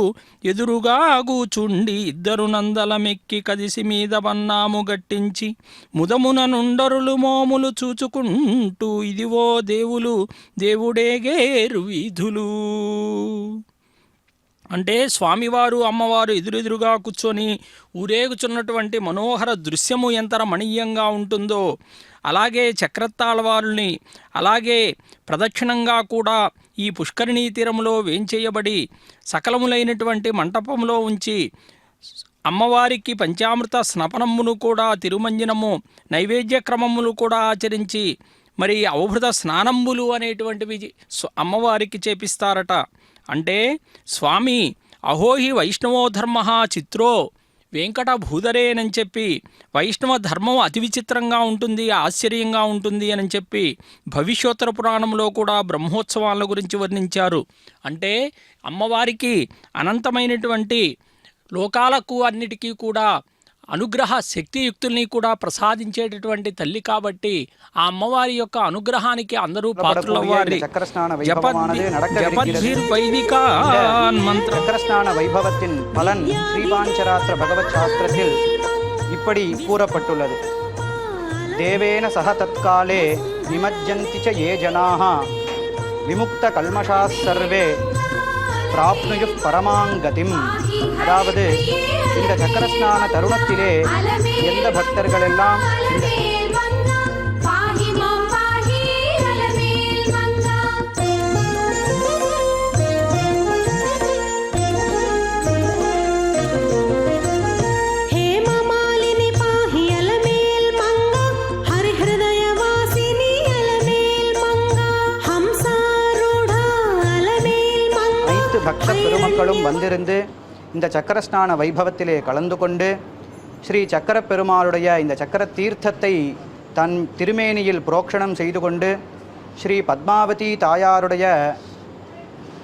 ఎదురుగా గూచుండి ఇద్దరు నందలమెక్కి కదిసి మీద బన్నాము గట్టించి ముదమున నుండరులు మోములు చూచుకుంటూ ఇదివో దేవులు దేవుడేగేరు వీధులు. అంటే స్వామివారు అమ్మవారు ఎదురెదురుగా కూర్చొని ఊరేగుచున్నటువంటి మనోహర దృశ్యము ఎంత రమణీయంగా ఉంటుందో, అలాగే చక్రతాళవారుల్ని అలాగే ప్రదక్షిణంగా కూడా ఈ పుష్కరిణీ తీరంలో వేంచేయబడి సకలములైనటువంటి మంటపంలో ఉంచి అమ్మవారికి పంచామృత స్నపనమును కూడా తిరుమంజనము నైవేద్య క్రమములు కూడా ఆచరించి మరి అవభృత స్నానంబులు అనేటువంటివి అమ్మవారికి చేపిస్తారట. అంటే స్వామి అహోహి వైష్ణవో ధర్మ చిత్రో వెంకట భూధరేనని చెప్పి వైష్ణవ ధర్మం అతి విచిత్రంగా ఉంటుంది, ఆశ్చర్యంగా ఉంటుంది అని చెప్పి భవిష్యోత్తర పురాణంలో కూడా బ్రహ్మోత్సవాల గురించి వర్ణించారు. అంటే అమ్మవారికి అనంతమైనటువంటి లోకాలకు అన్నిటికీ కూడా అనుగ్రహ శక్తియుక్తుల్ని కూడా ప్రసాదించేటటువంటి తల్లి కాబట్టి ఆ అమ్మవారి యొక్క అనుగ్రహానికి అందరూ పాత్రులవ్వాలి. சக்கரஸ்நான வைபவத்தின் பலன் ஸ்ரீபாஞ்சராத்திர பகவத் சாஸ்திரத்தில் இப்படி கூறப்பட்டுள்ளது. தேவேன சக தத்காலே நிமஜ்ஜந்தி ச ஏ ஜனாஹ விமுக்த கல்மஷாः சர்வே பிராப்னுயுः பரமாங்கதிம். அதாவது இந்த சக்கரஸ்நான தருணத்திலே எந்த பக்தர்கள் எல்லாம் இந்த அனைத்து பக்த பெருமக்களும் வந்திருந்து இந்த சக்கரஸ்நான வைபவத்திலே கலந்து கொண்டு ஸ்ரீ சக்கர பெருமாளுடைய இந்த சக்கர தீர்த்தத்தை தன் திருமேனியில் புரோக்ஷணம் செய்து கொண்டு ஸ்ரீ பத்மாவதி தாயாருடைய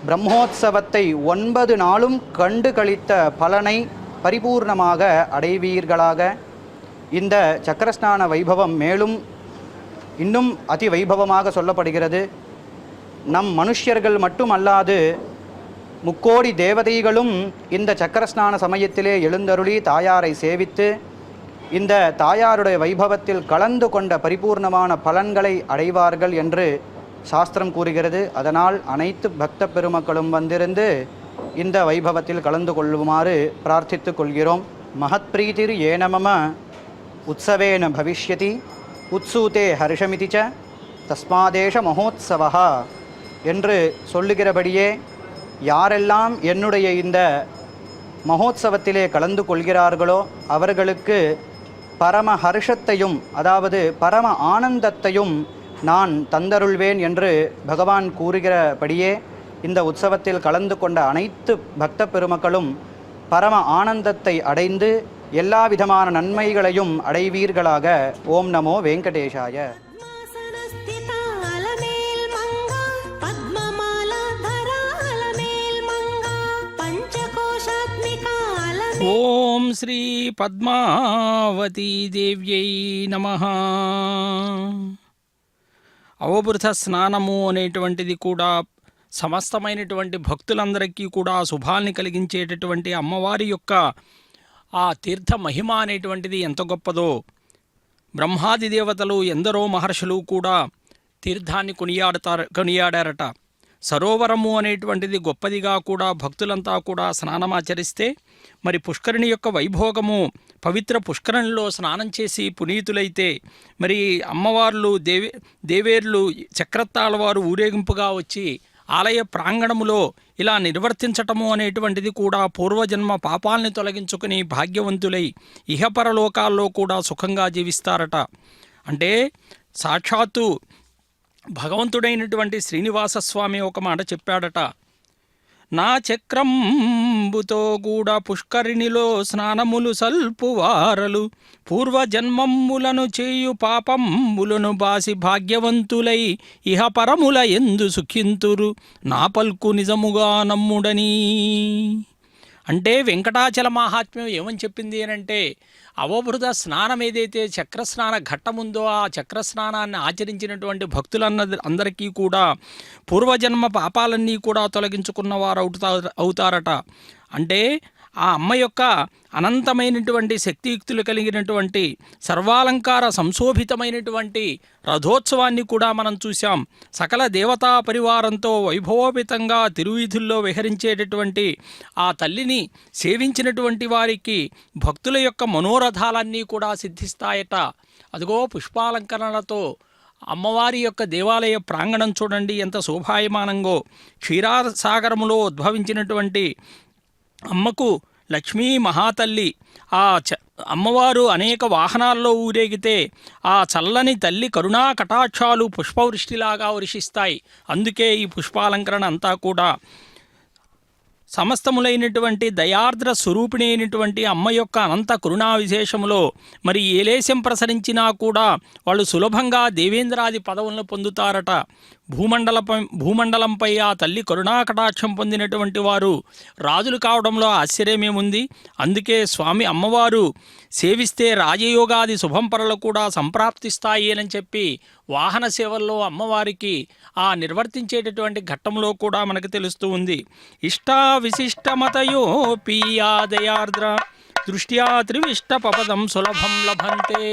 பிரம்மோத்சவத்தை 9 நாளும் கண்டு கழித்த பலனை பரிபூர்ணமாக அடைவீர்களாக. இந்த சக்கரஸ்நான வைபவம் மேலும் இன்னும் அதி வைபவமாக சொல்லப்படுகிறது. நம் மனுஷர்கள் மட்டுமல்லாது முக்கோடி தேவதைகளும் இந்த சக்கரஸ்நான சமயத்திலே எழுந்தருளி தாயாரை சேவித்து இந்த தாயாருடைய வைபவத்தில் கலந்து கொண்ட பரிபூர்ணமான பலன்களை அடைவார்கள் என்று சாஸ்திரம் கூறுகிறது. அதனால் அனைத்து பக்த பெருமக்களும் வந்திருந்து இந்த வைபவத்தில் கலந்து கொள்ளுமாறு பிரார்த்தித்து கொள்கிறோம். மகத் பிரீதிர் ஏன மம உற்சவேன பவிஷ்யதி உத்சூதே ஹர்ஷமிதி ச தஸ்மாதேஷ மகோத்சவः என்று சொல்லுகிறபடியே யாரெல்லாம் என்னுடைய இந்த மகோத்சவத்திலே கலந்து கொள்கிறார்களோ அவர்களுக்கு பரம ஹர்ஷத்தையும் அதாவது பரம ஆனந்தத்தையும் நான் தந்தருள்வேன் என்று பகவான் கூறுகிறபடியே இந்த உற்சவத்தில் கலந்து கொண்ட அனைத்து பக்த பெருமக்களும் பரம ஆனந்தத்தை அடைந்து எல்லா விதமான நன்மைகளையும் அடைவீர்களாக. ஓம் நமோ வெங்கடேஷாய. ఓం శ్రీ పద్మావతీ దేవ్యై నమః. అవభృత స్నానము అనేటువంటిది కూడా సమస్తమైనటువంటి భక్తులందరికీ కూడా శుభాల్ని కలిగించేటటువంటి అమ్మవారి యొక్క ఆ తీర్థ మహిమ అనేటువంటిది ఎంత గొప్పదో. బ్రహ్మాది దేవతలు ఎందరో మహర్షులు కూడా తీర్థాన్ని కొనియాడారట. సరోవరము అనేటువంటిది గొప్పదిగా కూడా భక్తులంతా కూడా స్నానమాచరిస్తే మరి పుష్కరిణి యొక్క వైభోగము పవిత్ర పుష్కరంలో స్నానం చేసి పునీతులైతే మరి అమ్మవార్లు దేవేర్లు చక్రతాళ వారు ఊరేగింపుగా వచ్చి ఆలయ ప్రాంగణములో ఇలా నిర్వర్తించటము అనేటువంటిది కూడా పూర్వజన్మ పాపాలని తొలగించుకుని భాగ్యవంతులై ఇహపరలోకాల్లో కూడా సుఖంగా జీవిస్తారట. అంటే సాక్షాత్తు భగవంతుడైనటువంటి శ్రీనివాసస్వామి ఒక మాట చెప్పాడట, నా చక్రంబుతో కూడా పుష్కరిణిలో స్నానములు సల్పువారలు పూర్వజన్మములను చేయు పాపంబులను బాసి భాగ్యవంతులై ఇహపరముల ఎందు సుఖింతురు నా పల్కు నిజముగా నమ్ముడని. అంటే వెంకటాచల మహాత్మ్యం ఏమని చెప్పింది అనంటే, అవభృత స్నానం ఏదైతే చక్రస్నాన ఘట్టముందో ఆ చక్రస్నానాన్ని ఆచరించినటువంటి అందరికీ కూడా పూర్వజన్మ పాపాలన్నీ కూడా తొలగించుకున్న వారు అవుతారట. అంటే ఆ అమ్మ యొక్క అనంతమైనటువంటి శక్తియుక్తులు కలిగినటువంటి సర్వాలంకార సంశోభితమైనటువంటి రథోత్సవాన్ని కూడా మనం చూసాం. సకల దేవతా పరివారంతో వైభవోపేతంగా తిరువీధుల్లో విహరించేటటువంటి ఆ తల్లిని సేవించినటువంటి వారికి భక్తుల యొక్క మనోరథాలన్నీ కూడా సిద్ధిస్తాయట. అదిగో పుష్పాలంకరణలతో అమ్మవారి యొక్క దేవాలయ ప్రాంగణం చూడండి ఎంత శోభాయమానంగో. క్షీరాసాగరములో ఉద్భవించినటువంటి అమ్మకు లక్ష్మీ మహాతల్లి అమ్మవారు అనేక వాహనాల్లో ఊరేగితే ఆ చల్లని తల్లి కరుణా కటాక్షాలు పుష్పవృష్టిలాగా వర్షిస్తాయి. అందుకే ఈ పుష్పాలంకరణ అంతా కూడా సమస్తములైనటువంటి దయార్ద్ర స్వరూపిణి అయినటువంటి అమ్మ యొక్క అనంత కరుణా విశేషములో మరి ఏలేశం ప్రసరించినా కూడా వాళ్ళు సులభంగా దేవేంద్రాది పదవులను పొందుతారట. భూమండలంపై ఆ తల్లి కరుణాకటాక్షం పొందినటువంటి వారు రాజులు కావడంలో ఆశ్చర్యమేముంది. అందుకే స్వామి అమ్మవారు సేవిస్తే రాజయోగాది శుభంపరలు కూడా సంప్రాప్తిస్తాయి అని చెప్పి వాహన సేవల్లో అమ్మవారికి ఆ నిర్వర్తించేటటువంటి ఘట్టంలో కూడా మనకు తెలుస్తూ ఉంది. ఇష్టా విశిష్టమతయోపి దయార్ద్ర దృష్ట్యా త్రివిష్ట పపదం సులభం లభంతే.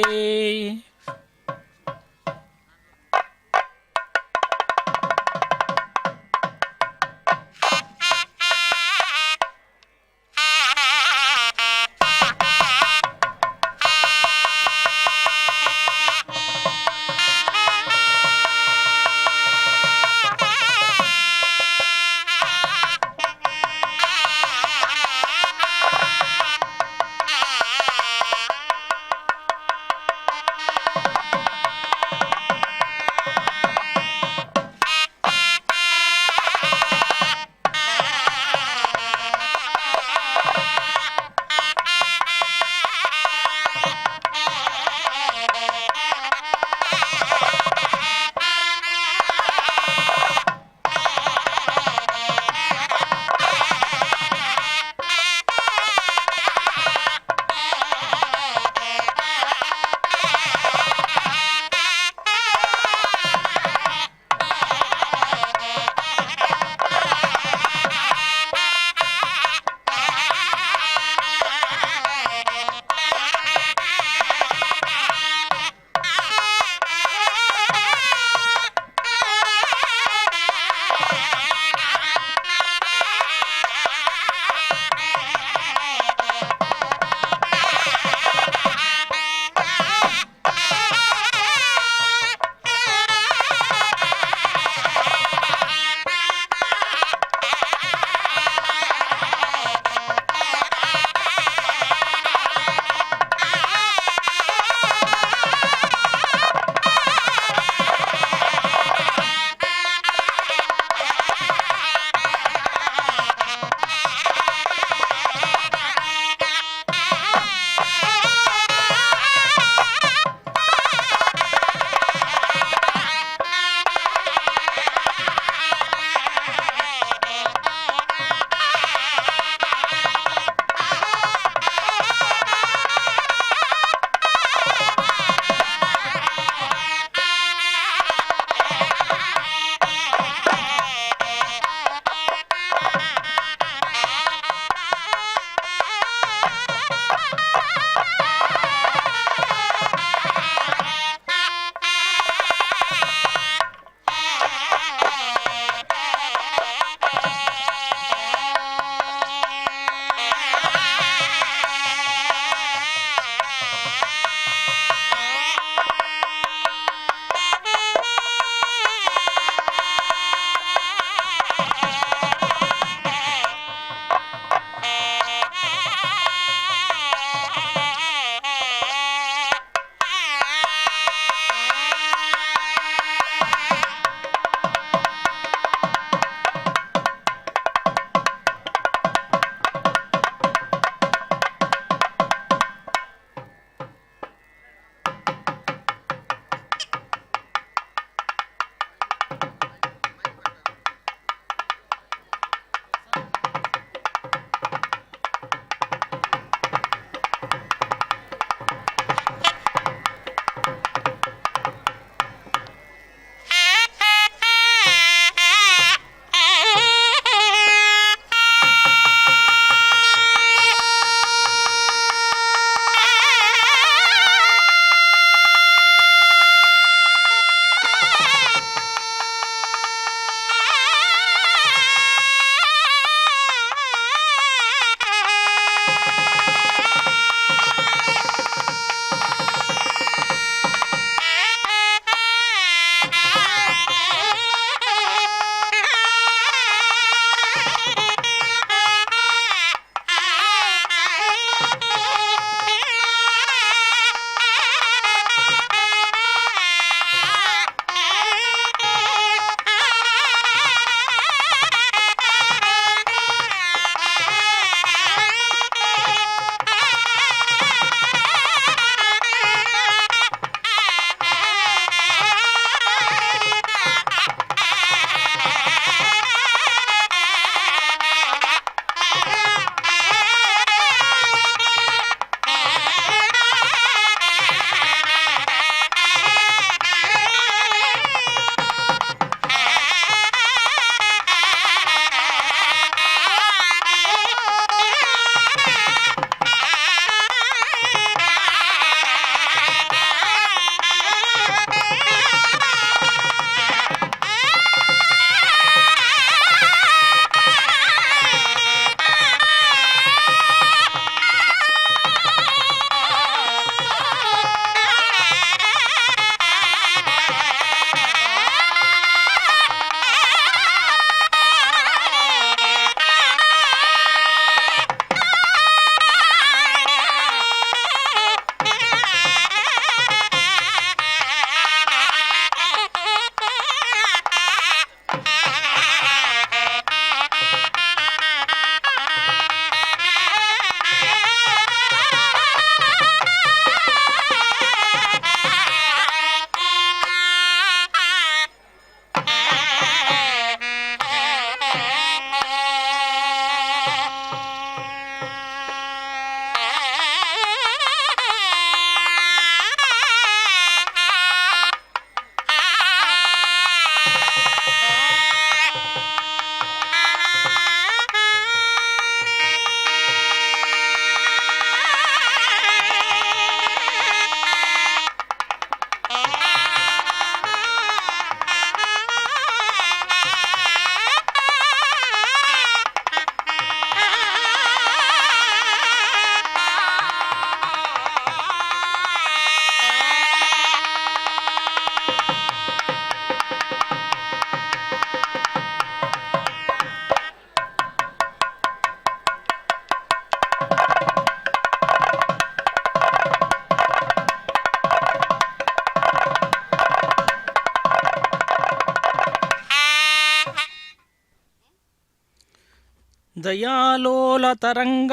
దయాలోలతరంగాక్షి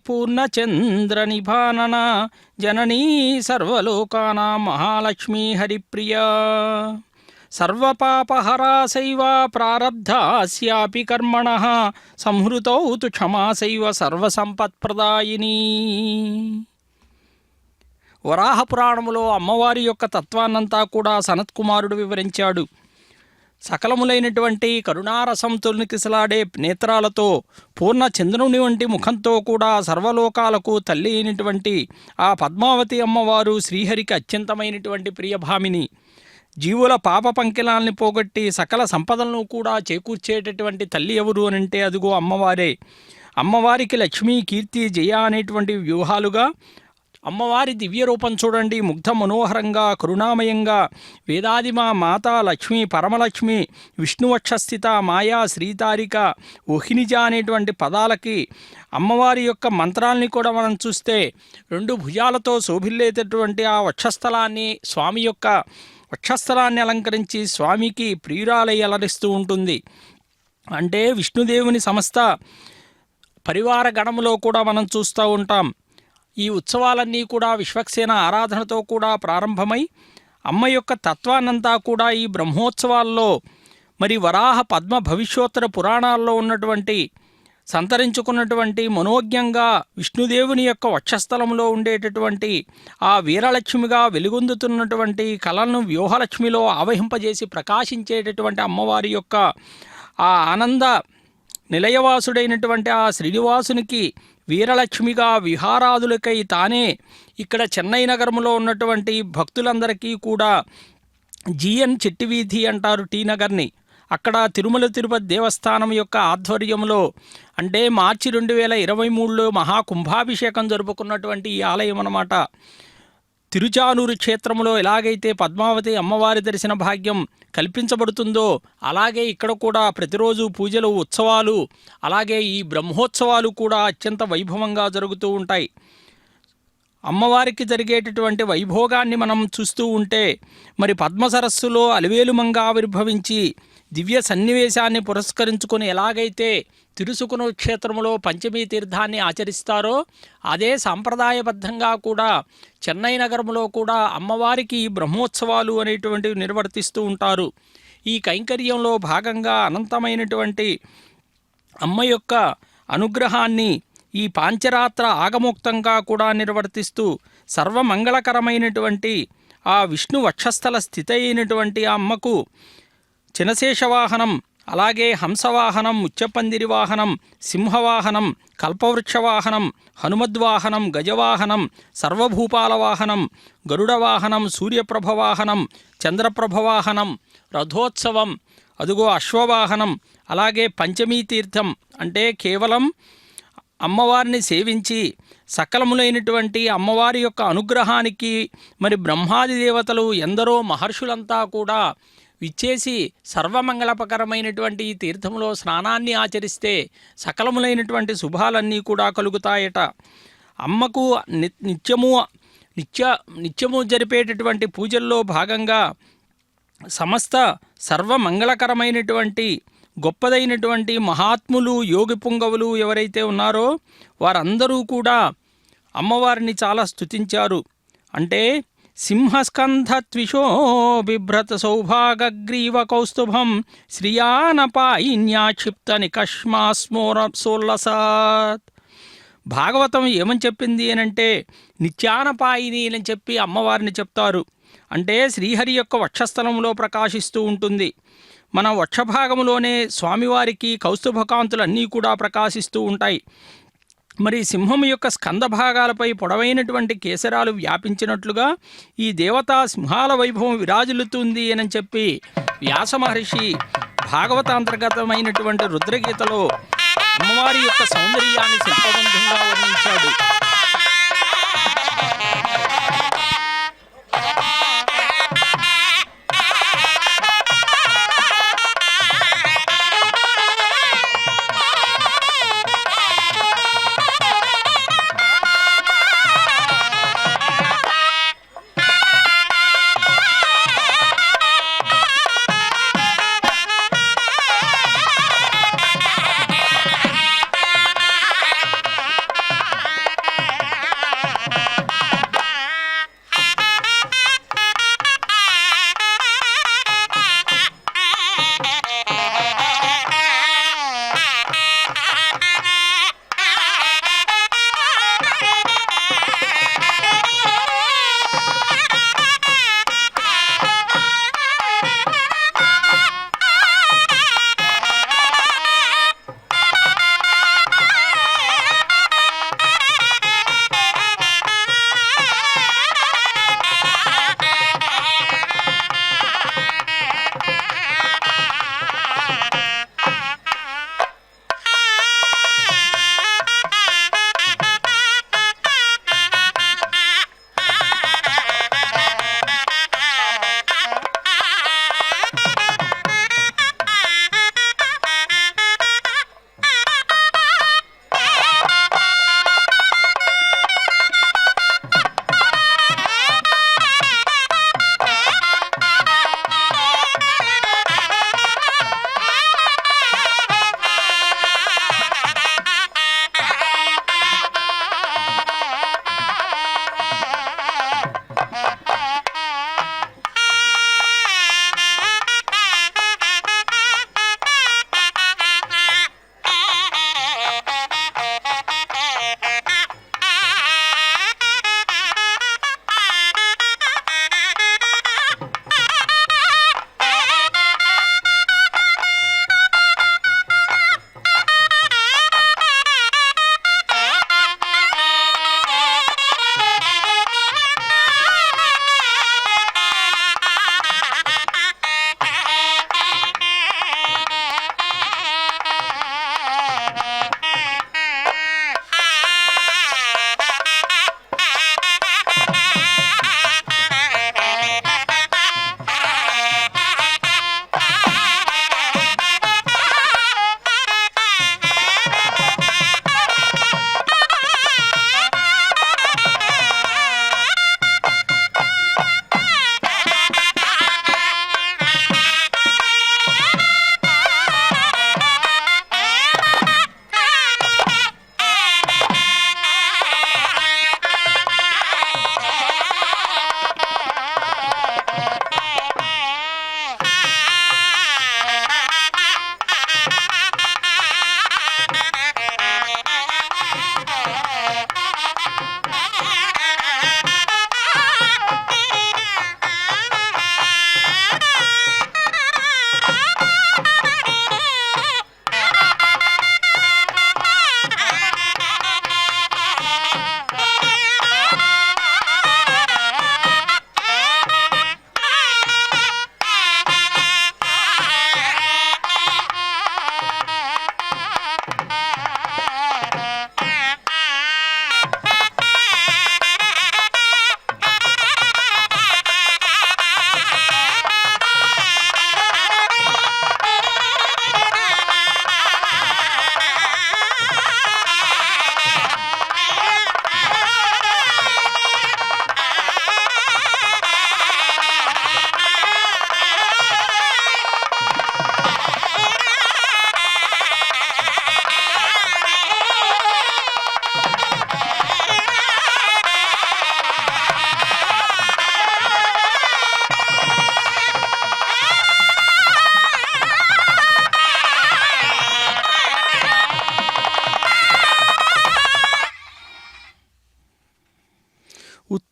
పూర్ణచంద్రనిభానన జననీ సర్వలోకానాం మహాలక్ష్మీ హరిప్రియా సర్వపాపహరాసైవ ప్రారబ్ధాస్యాపి కర్మణః సంహృతౌ తు క్షమాసైవ సర్వసంపత్ప్రదాయిని. వరాహ పురాణములో అమ్మవారి యొక్క తత్వాన్నంతా కూడా సనత్కుమారుడు వివరించాడు. సకలములైనటువంటి కరుణారసం తొలికిసలాడే నేత్రాలతో పూర్ణ చంద్రుని వంటి ముఖంతో కూడా సర్వలోకాలకు తల్లి అయినటువంటి ఆ పద్మావతి అమ్మవారు శ్రీహరికి అత్యంతమైనటువంటి ప్రియభామిని. జీవుల పాప పంకిలాల్ని పోగొట్టి సకల సంపదలను కూడా చేకూర్చేటటువంటి తల్లి ఎవరు అనంటే అదిగో అమ్మవారే. అమ్మవారికి లక్ష్మీ, కీర్తి, జయ అనేటువంటి వ్యూహాలుగా అమ్మవారి దివ్య రూపం చూడండి. ముగ్ధ మనోహరంగా కరుణామయంగా వేదాదిమా మాతా లక్ష్మి, పరమలక్ష్మి, విష్ణువక్షస్థిత, మాయా, శ్రీతారిక, ఓహినిజ అనేటువంటి పదాలకి అమ్మవారి యొక్క మంత్రాల్ని కూడా మనం చూస్తే 2 భుజాలతో శోభిల్లేటటువంటి ఆ వక్షస్థలాన్ని, స్వామి యొక్క వక్షస్థలాన్ని అలంకరించి స్వామికి ప్రియురాలై అలరిస్తూ ఉంటుంది. అంటే విష్ణుదేవుని సమస్త పరివార గణములో కూడా మనం చూస్తూ ఉంటాం. ఈ ఉత్సవాలన్నీ కూడా విశ్వక్సేన ఆరాధనతో కూడా ప్రారంభమై అమ్మ యొక్క తత్వాన్నంతా కూడా ఈ బ్రహ్మోత్సవాల్లో మరి వరాహ పద్మ భవిష్యోత్తర పురాణాల్లో ఉన్నటువంటి సంతరించుకున్నటువంటి మనోజ్ఞంగా విష్ణుదేవుని యొక్క వక్షస్థలంలో ఉండేటటువంటి ఆ వీరలక్ష్మిగా వెలుగొందుతున్నటువంటి కళలను వ్యూహలక్ష్మిలో ఆవహింపజేసి ప్రకాశించేటటువంటి అమ్మవారి యొక్క ఆ ఆనంద నిలయవాసుడైనటువంటి ఆ శ్రీనివాసునికి వీరలక్ష్మిగా విహారాదులకై తానే ఇక్కడ చెన్నై నగరంలో ఉన్నటువంటి భక్తులందరికీ కూడా జిఎన్ చెట్టివీధి అంటారు టీ నగర్ని. అక్కడ తిరుమల తిరుపతి దేవస్థానం యొక్క ఆధ్వర్యంలో అంటే మార్చి 2023లో మహాకుంభాభిషేకం జరుపుకున్నటువంటి ఈ ఆలయం అన్నమాట. తిరుచానూరు క్షేత్రంలో ఎలాగైతే పద్మావతి అమ్మవారి దర్శన భాగ్యం కల్పించబడుతుందో అలాగే ఇక్కడ కూడా ప్రతిరోజు పూజలు ఉత్సవాలు అలాగే ఈ బ్రహ్మోత్సవాలు కూడా అత్యంత వైభవంగా జరుగుతూ ఉంటాయి. అమ్మవారికి జరిగేటటువంటి వైభోగాన్ని మనం చూస్తూ ఉంటే మరి పద్మ సరస్సులో అలివేలుమంగా ఆవిర్భవించి దివ్య సన్నివేశాన్ని పురస్కరించుకొని ఎలాగైతే తిరుసుకును క్షేత్రంలో పంచమీ తీర్థాన్ని ఆచరిస్తారో అదే సాంప్రదాయబద్ధంగా కూడా చెన్నై నగరంలో కూడా అమ్మవారికి బ్రహ్మోత్సవాలు అనేటువంటివి నిర్వర్తిస్తూ ఉంటారు. ఈ కైంకర్యంలో భాగంగా అనంతమైనటువంటి అమ్మ యొక్క అనుగ్రహాన్ని ఈ పాంచరాత్ర ఆగమోక్తంగా కూడా నిర్వర్తిస్తూ సర్వమంగళకరమైనటువంటి ఆ విష్ణు వక్షస్థల స్థితి అయినటువంటి ఆ అమ్మకు చినశేషవాహనం అలాగే హంసవాహనం ముచ్చపందిరి వాహనం సింహవాహనం కల్పవృక్షవాహనం హనుమద్వాహనం గజవాహనం సర్వభూపాల వాహనం గరుడవాహనం సూర్యప్రభవాహనం చంద్రప్రభవాహనం రథోత్సవం అదుగో అశ్వవాహనం అలాగే పంచమీ తీర్థం అంటే కేవలం అమ్మవారిని సేవించి సకలములైనటువంటి అమ్మవారి యొక్క అనుగ్రహానికి మరి బ్రహ్మాది దేవతలు ఎందరో మహర్షులంతా కూడా విచ్చేసి సర్వమంగళపకరమైనటువంటి ఈ తీర్థంలో స్నానాన్ని ఆచరిస్తే సకలములైనటువంటి శుభాలన్నీ కూడా కలుగుతాయట. అమ్మకు నిత్యము జరిపేటటువంటి పూజల్లో భాగంగా సమస్త సర్వమంగళకరమైనటువంటి గొప్పదైనటువంటి మహాత్ములు యోగి పుంగవులు ఎవరైతే ఉన్నారో వారందరూ కూడా అమ్మవారిని చాలా స్తుతించారు. అంటే సింహస్కంధత్విషో బిభ్రత సౌభాగగ్రీవ కౌస్తుభం శ్రియానపాయిన్యాక్షిప్త నికష్మాస్మోరసోల్లసాత్. భాగవతం ఏమని చెప్పింది అనంటే నిత్యానపాయిని అని చెప్పి అమ్మవారిని చెప్తారు. అంటే శ్రీహరి యొక్క వక్షస్థలంలో ప్రకాశిస్తూ ఉంటుంది. మన వక్షభాగంలోనే స్వామివారికి కౌస్తుభకాంతులన్నీ కూడా ప్రకాశిస్తూ ఉంటాయి. మరి సింహం యొక్క స్కంద భాగాలపై పొడవైనటువంటి కేసరాలు వ్యాపించినట్లుగా ఈ దేవతా సింహాల వైభవం విరాజిల్లుతుంది అని చెప్పి వ్యాస మహర్షి భాగవతాంతర్గతమైనటువంటి రుద్రగీతలో అమ్మవారి యొక్క సౌందర్యాన్ని శిల్పబంధంగా వర్ణించాడు.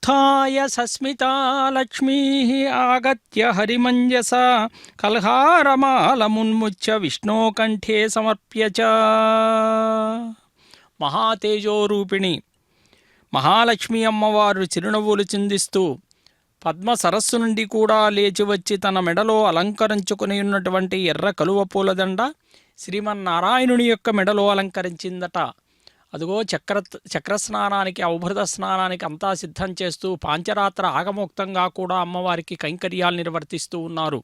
उत्थाय सस्मिता लक्ष्मी आगत्य हरिमञ्जस कल्हारमालमुन्मुच्य विष्णो कंठे समर्प्य च మహాతేజోరూపిణి మహాలక్ష్మి అమ్మవారు చిరునవ్వులు చిందిస్తూ పద్మ సరస్సు నుండి కూడా లేచి వచ్చి తన మెడలో అలంకరించుకుని ఉన్నటువంటి ఎర్ర కలువ పూలదండ శ్రీమన్నారాయణుని యొక్క మెడలో అలంకరించిందట. అదిగో చక్రస్నానానికి ఔభృత స్నానానికి అంతా సిద్ధం చేస్తూ పాంచరాత్ర ఆగమోక్తంగా కూడా అమ్మవారికి కైంకర్యాలు నిర్వర్తిస్తూ ఉన్నారు.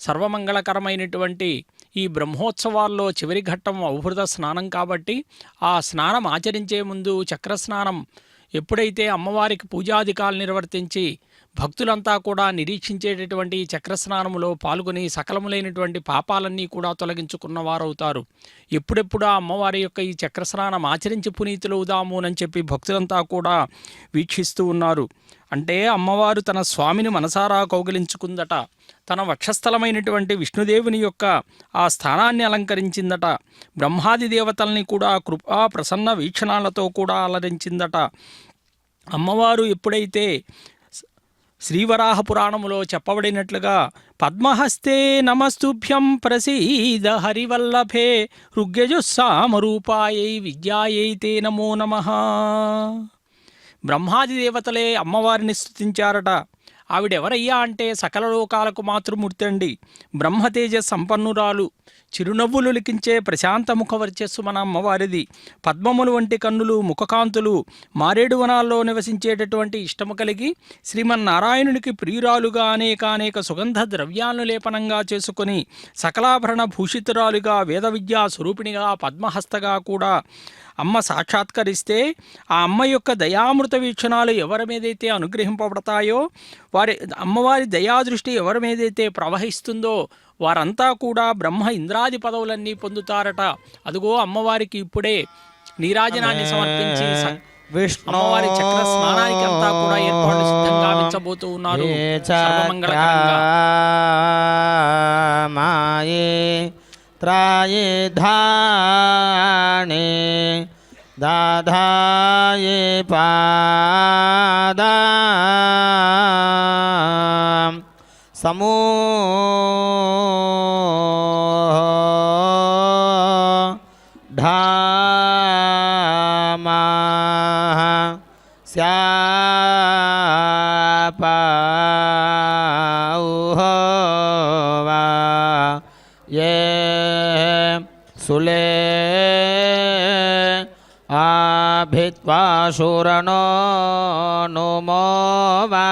సర్వమంగళకరమైనటువంటి ఈ బ్రహ్మోత్సవాల్లో చివరి ఘట్టం ఔభృత స్నానం కాబట్టి ఆ స్నానం ఆచరించే ముందు చక్రస్నానం ఎప్పుడైతే అమ్మవారికి పూజాధికాలు నిర్వర్తించి భక్తులంతా కూడా నిరీక్షించేటటువంటి చక్రస్నానములో పాల్గొని సకలములైనటువంటి పాపాలన్నీ కూడా తొలగించుకున్నవారవుతారు. ఎప్పుడెప్పుడు ఆ అమ్మవారి యొక్క ఈ చక్రస్నానం ఆచరించి పునీతులవుదాము అని చెప్పి భక్తులంతా కూడా వీక్షిస్తూ ఉన్నారు. అంటే అమ్మవారు తన స్వామిని మనసారా కౌగిలించుకుందట. తన వక్షస్థలమైనటువంటి విష్ణుదేవుని యొక్క ఆ స్థానాన్ని అలంకరించిందట. బ్రహ్మాది దేవతల్ని కూడా కృపా ప్రసన్న వీక్షణాలతో కూడా అలరించిందట. అమ్మవారు ఎప్పుడైతే శ్రీవరాహ పురాణములో చెప్పబడినట్లుగా పద్మహస్తే నమస్తుభ్యం ప్రసీద హరివల్లభే ఋగ్యజుస్సామరూపాయై విద్యాయై తే నమో నమః. బ్రహ్మాది దేవతలే అమ్మవారిని స్తుతించారట. ఆవిడెవరయ్యా అంటే సకల లోకాలకు మాతృమూర్తి అండి. బ్రహ్మతేజ సంపన్నురాలు, చిరునవ్వులు లిఖించే ప్రశాంత ముఖ వర్చస్సు మన అమ్మవారిది. పద్మములు వంటి కన్నులు, ముఖకాంతులు, మారేడు వనాల్లో నివసించేటటువంటి ఇష్టము కలిగి శ్రీమన్నారాయణునికి ప్రియురాలుగా అనేక సుగంధ ద్రవ్యాలను లేపనంగా చేసుకుని సకలాభరణ భూషితురాలుగా వేద విద్యా స్వరూపిణిగా పద్మహస్తగా కూడా అమ్మ సాక్షాత్కరిస్తే ఆ అమ్మ యొక్క దయామృత వీక్షణాలు ఎవరి మీదైతే అనుగ్రహింపబడతాయో అమ్మవారి దయాదృష్టి ఎవరి మీదైతే ప్రవహిస్తుందో వారంతా కూడా బ్రహ్మ ఇంద్రాది పదవులన్నీ పొందుతారట. అదిగో అమ్మవారికి ఇప్పుడే నీరాజనాన్ని సమర్పించి అమ్మవారి చక్ర స్నానానికి అంతా కూడా ఏర్పాట్లు సిద్ధంగా వించబోతూ ఉన్నారు. సర్వమంగళకరంగా త్రాయే ధానే దాధాయే పాదా ఢామా స్యాపౌహోవా ఏ సులే ఆభిత్వా శూరణో నుమోవా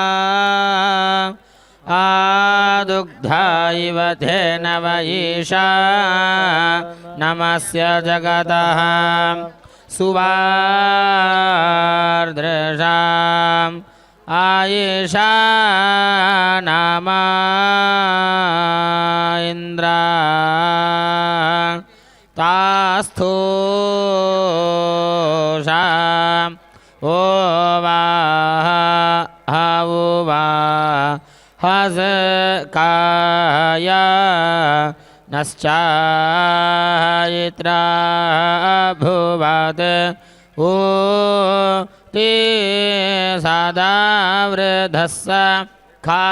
ఆదుగ్ధా ఇవ తేన వయీషా నమస్య జగతః సువార్దృశాం ఆయేషా నామా ఇంద్రా తాస్థూషాం ఓవా హజకాయ నశ్చాయిత్రా భువత్ ఓ తే సదా వృధస్స ఖా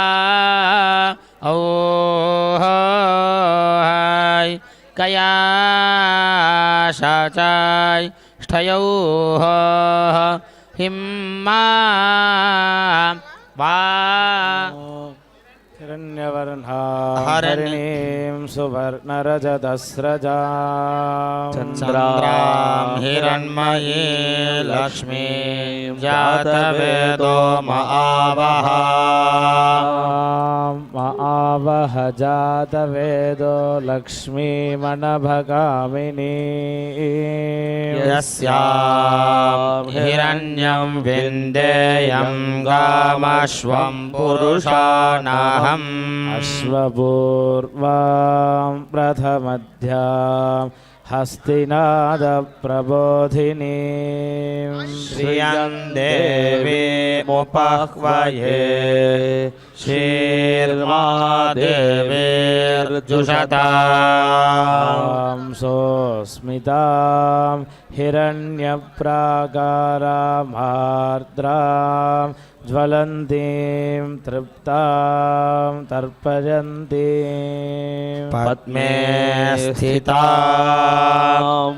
ఔహాయ్ కయాశాచాయ్ ష్ఠయౌ హిమ్మా వా हिरण्यवर्णाहरिणीं सुवर्णरजतस्रजां चन्द्रां हिरण्मयी लक्ष्मीं जातवेदो महावह जातवेदो लक्ष्मीमनभगामिनी यस्यां हिरण्यं विन्देयं गामश्वं पुरुषानहम् अश्वपूर्वां प्रथमध्यां हस्तिनादप्रबोधिनीं श्रियं देवीमुपह्वये शीर्मा देवीर्जुषतां सोऽस्मितां हिरण्यप्राकारामार्द्रां ज्वलन्तीं तृप्तां तर्पयन्तीं पद्मे स्थितां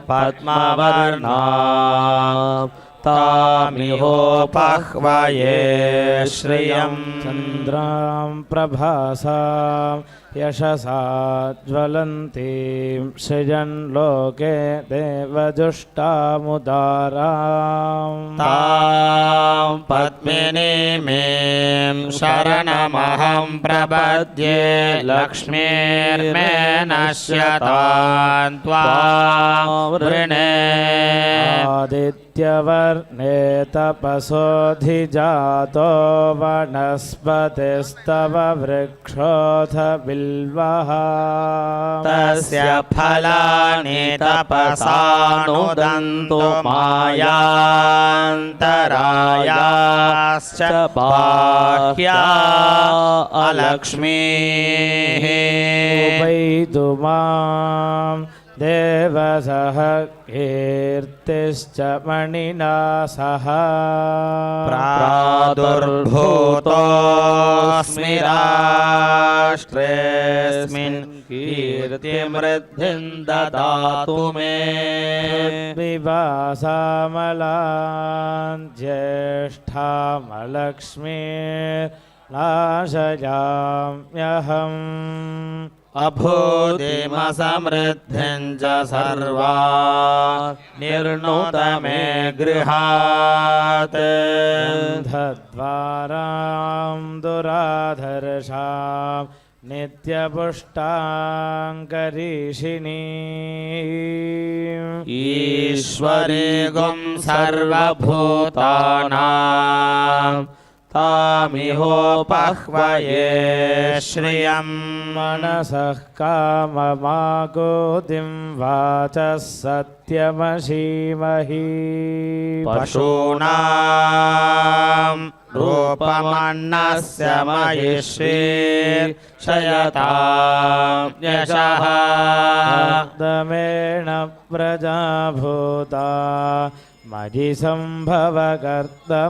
पद्मवर्णां तामिहोपह्वये श्रियं चन्द्रां प्रभासां यशसा ज्वलन्तीं सृजन् लोके देवजुष्टामुदारां तां पद्मिनीमीं शरणमहं प्रपद्ये लक्ष्मीर्मे नश्यतां त्वां वृणे आदित्यवर्णे तपसोऽधिजातो वनस्पतिस्तव वृक्षोऽथ बिल्वः तस्य फलानि तपसानुदन्तु मायान्तरायाश्च बाह्या अलक्ष्मीः उपैतु मां देवसः कीर्तिश्च मणिना सह प्रादुर्भूतोऽस्मि राष्ट्रेऽस्मिन् कीर्तिमृद्धिं ददातु मे विवासामलां ज्येष्ठामलक्ष्मीर्नाशयाम्यहम् अभूतिमसमृद्धिं च सर्वा निर्णुत मे गृहात् गन्धद्वारां दुराधर्षां नित्यपुष्टाङ्करीषिणीम् ईश्वरे गुं सर्वभूतानां तामिहोपह्वये श्रियं मनसः काममागोदिं वाचः सत्यमशीमहि पशूनां रूपमन्नस्य महिषीर्षयतां यशः दमेण प्रजाभूता मयि सम्भवकर्तमां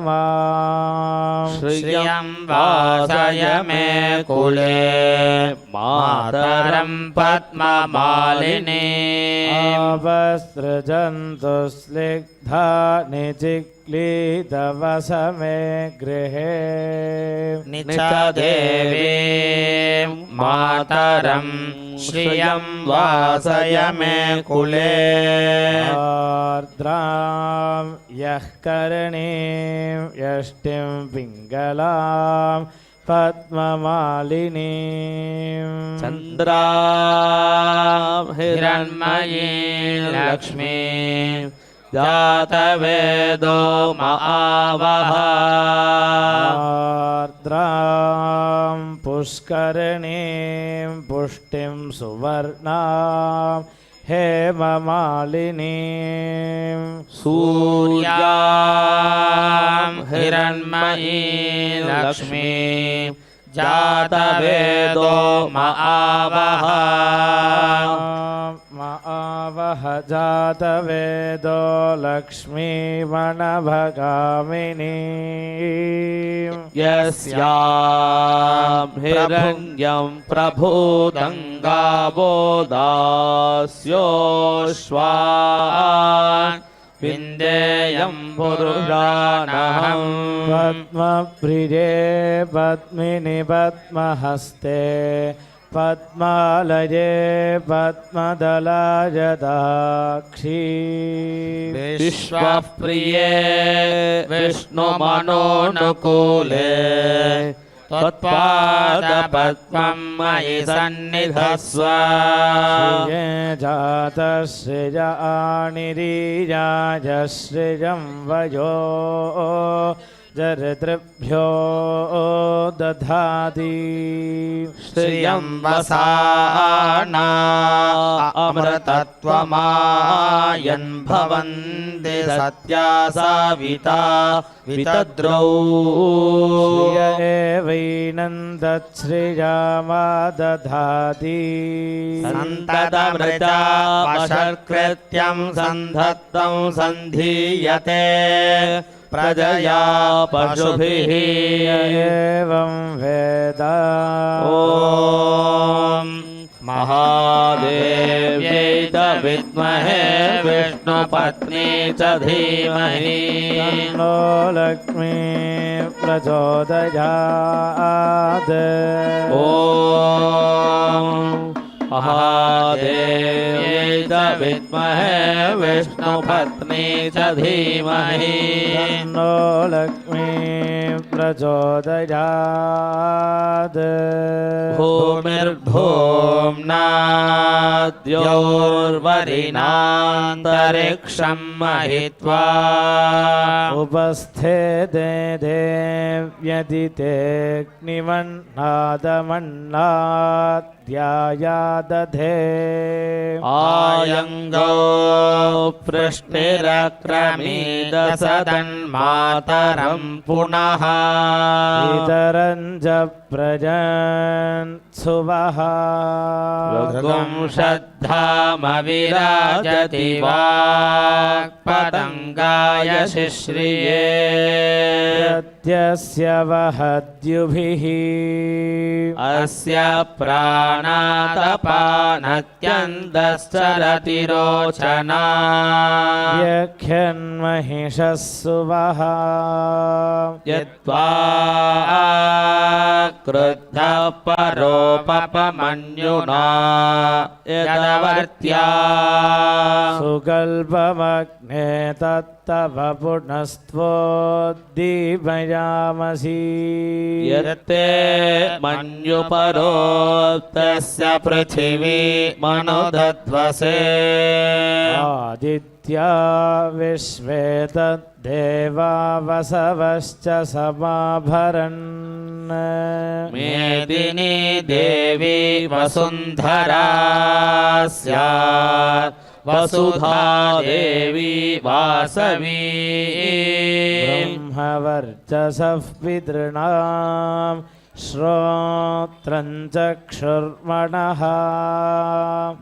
श्रियं वासय मे कुले मातरं पद्ममालिनी आपसृजन्तु स्निग्धा निचिक्लीतवसमे गृहे निचदेवीं मातरं श्रियं वासय मे कुले आर्द्रां यः करणीं यष्टिं पिङ्गलां पद्ममालिनीं चन्द्रां हिरण्मयीं लक्ष्मीं जातवेदो महावः आर्द्रां पुष्करणीं पुष्टिं सुवर्णां हेममालिनीं सूर्यां हिरण्मयीं लक्ष्मीं जातवेदो महावः आवह जातवेदो लक्ष्मीमणभगामिनी यस्यां हिरण्यं प्रभूतं गावो दास्योऽश्वान् विन्देयं पुरुषानहं पद्मप्रिये पद्मिनि पद्महस्ते पद्मालये पद्मदलायदाक्षी विश्वप्रिये विष्णुमनोनुकूले त्वत्पादपद्मं मयि सन्निधस्व श्रिये जातश्रिय आनिरीयाय श्रियं वयो जरतृभ्यो दधाति श्रियं वसाना अमृतत्वमायन् भवन्ति सत्या साविता वितद्रौ श्रिय एवैनं दच्छ्रियामा दधाति सन्ततमृता वशर्कृत्यं सन्धत्तं सन्धीयते प्रजया पशुभिः एवं वेद ॐ महादेव्यै च विद्महे विष्णुपत्नी च धीमहि तन्नो लक्ष्मी प्रचोदयात् ॐ महादेव्यै च विद्महे विष्णुपत्नी च धीमहि तन्नो लक्ष्मी प्रचोदयात् भूमिर्भूम्नाद्योर्वरिणान्तरिक्षं महित्वा उपस्थे देदेव्यदितेऽग्निमन्नादमन्नाद्यायादधे आयङ्गौ पृष्टिरक्रमीदसदन्मातरं पुनः इतरं च प्रजन्सुवः ऋगुं श्रद्धामविराजति वाक्पतङ्गाय शिश्रिये यस्य वहद्युभिः अस्य प्राणातपानत्यन्तश्चरति रोचना यख्यन्महिषः सुवः यद्वा क्रुद्धः परोपमन्युना यदवर्त्या सुकल्पमग्ने तत्तव पुनस्त्वोद्दीपयामसि यत्ते मन्युपरोक्तस्य पृथिवी मनुदध्वसे आदित्या विश्वे तद्देवा वसवश्च समाभरन् मेदिनी देवी वसुन्धरा स्यात् वसुधा देवी वासवी ब्रह्मवर्चसः पितॄणां श्रोत्रं चक्षुर्मणः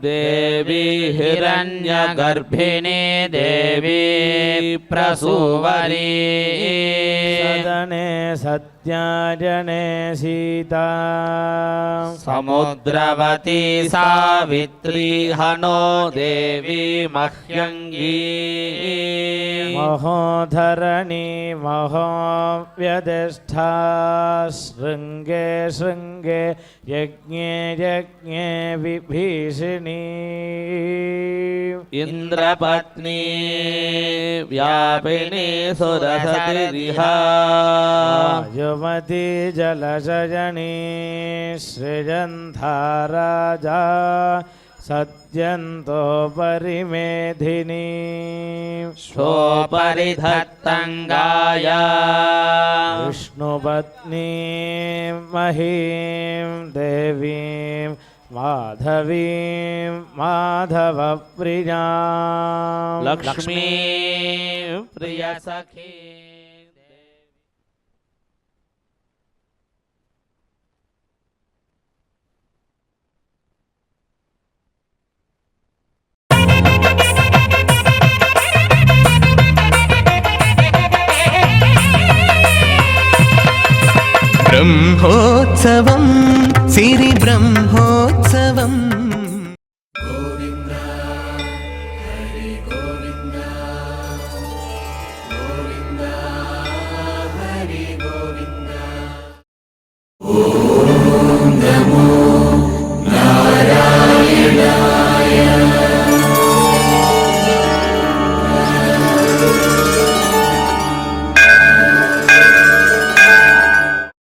देवी हिरण्यगर्भिणी देवी प्रसूवरी सदने सत्याजने सीता समुद्रवती सावित्री हनो देवी मह्यङ्गी महोधरणी महोव्यधिष्ठा शृङ्गे शृङ्गे यज्ञे यज्ञे विभीषिणी इन्द्रपत्नी व्यापिनी सुरसतिरिहा युमती जलशयनी सृजन्धाराजा सत्यन्तो परिमेधिनी स्वोपरिधत्तङ्गाया विष्णुपत्नी महीं देवीं माधवीं माधवप्रियां लक्ष्मी प्रियसखी ब्रह्मोत्सवं सिरि ब्रह्मोत्सवम्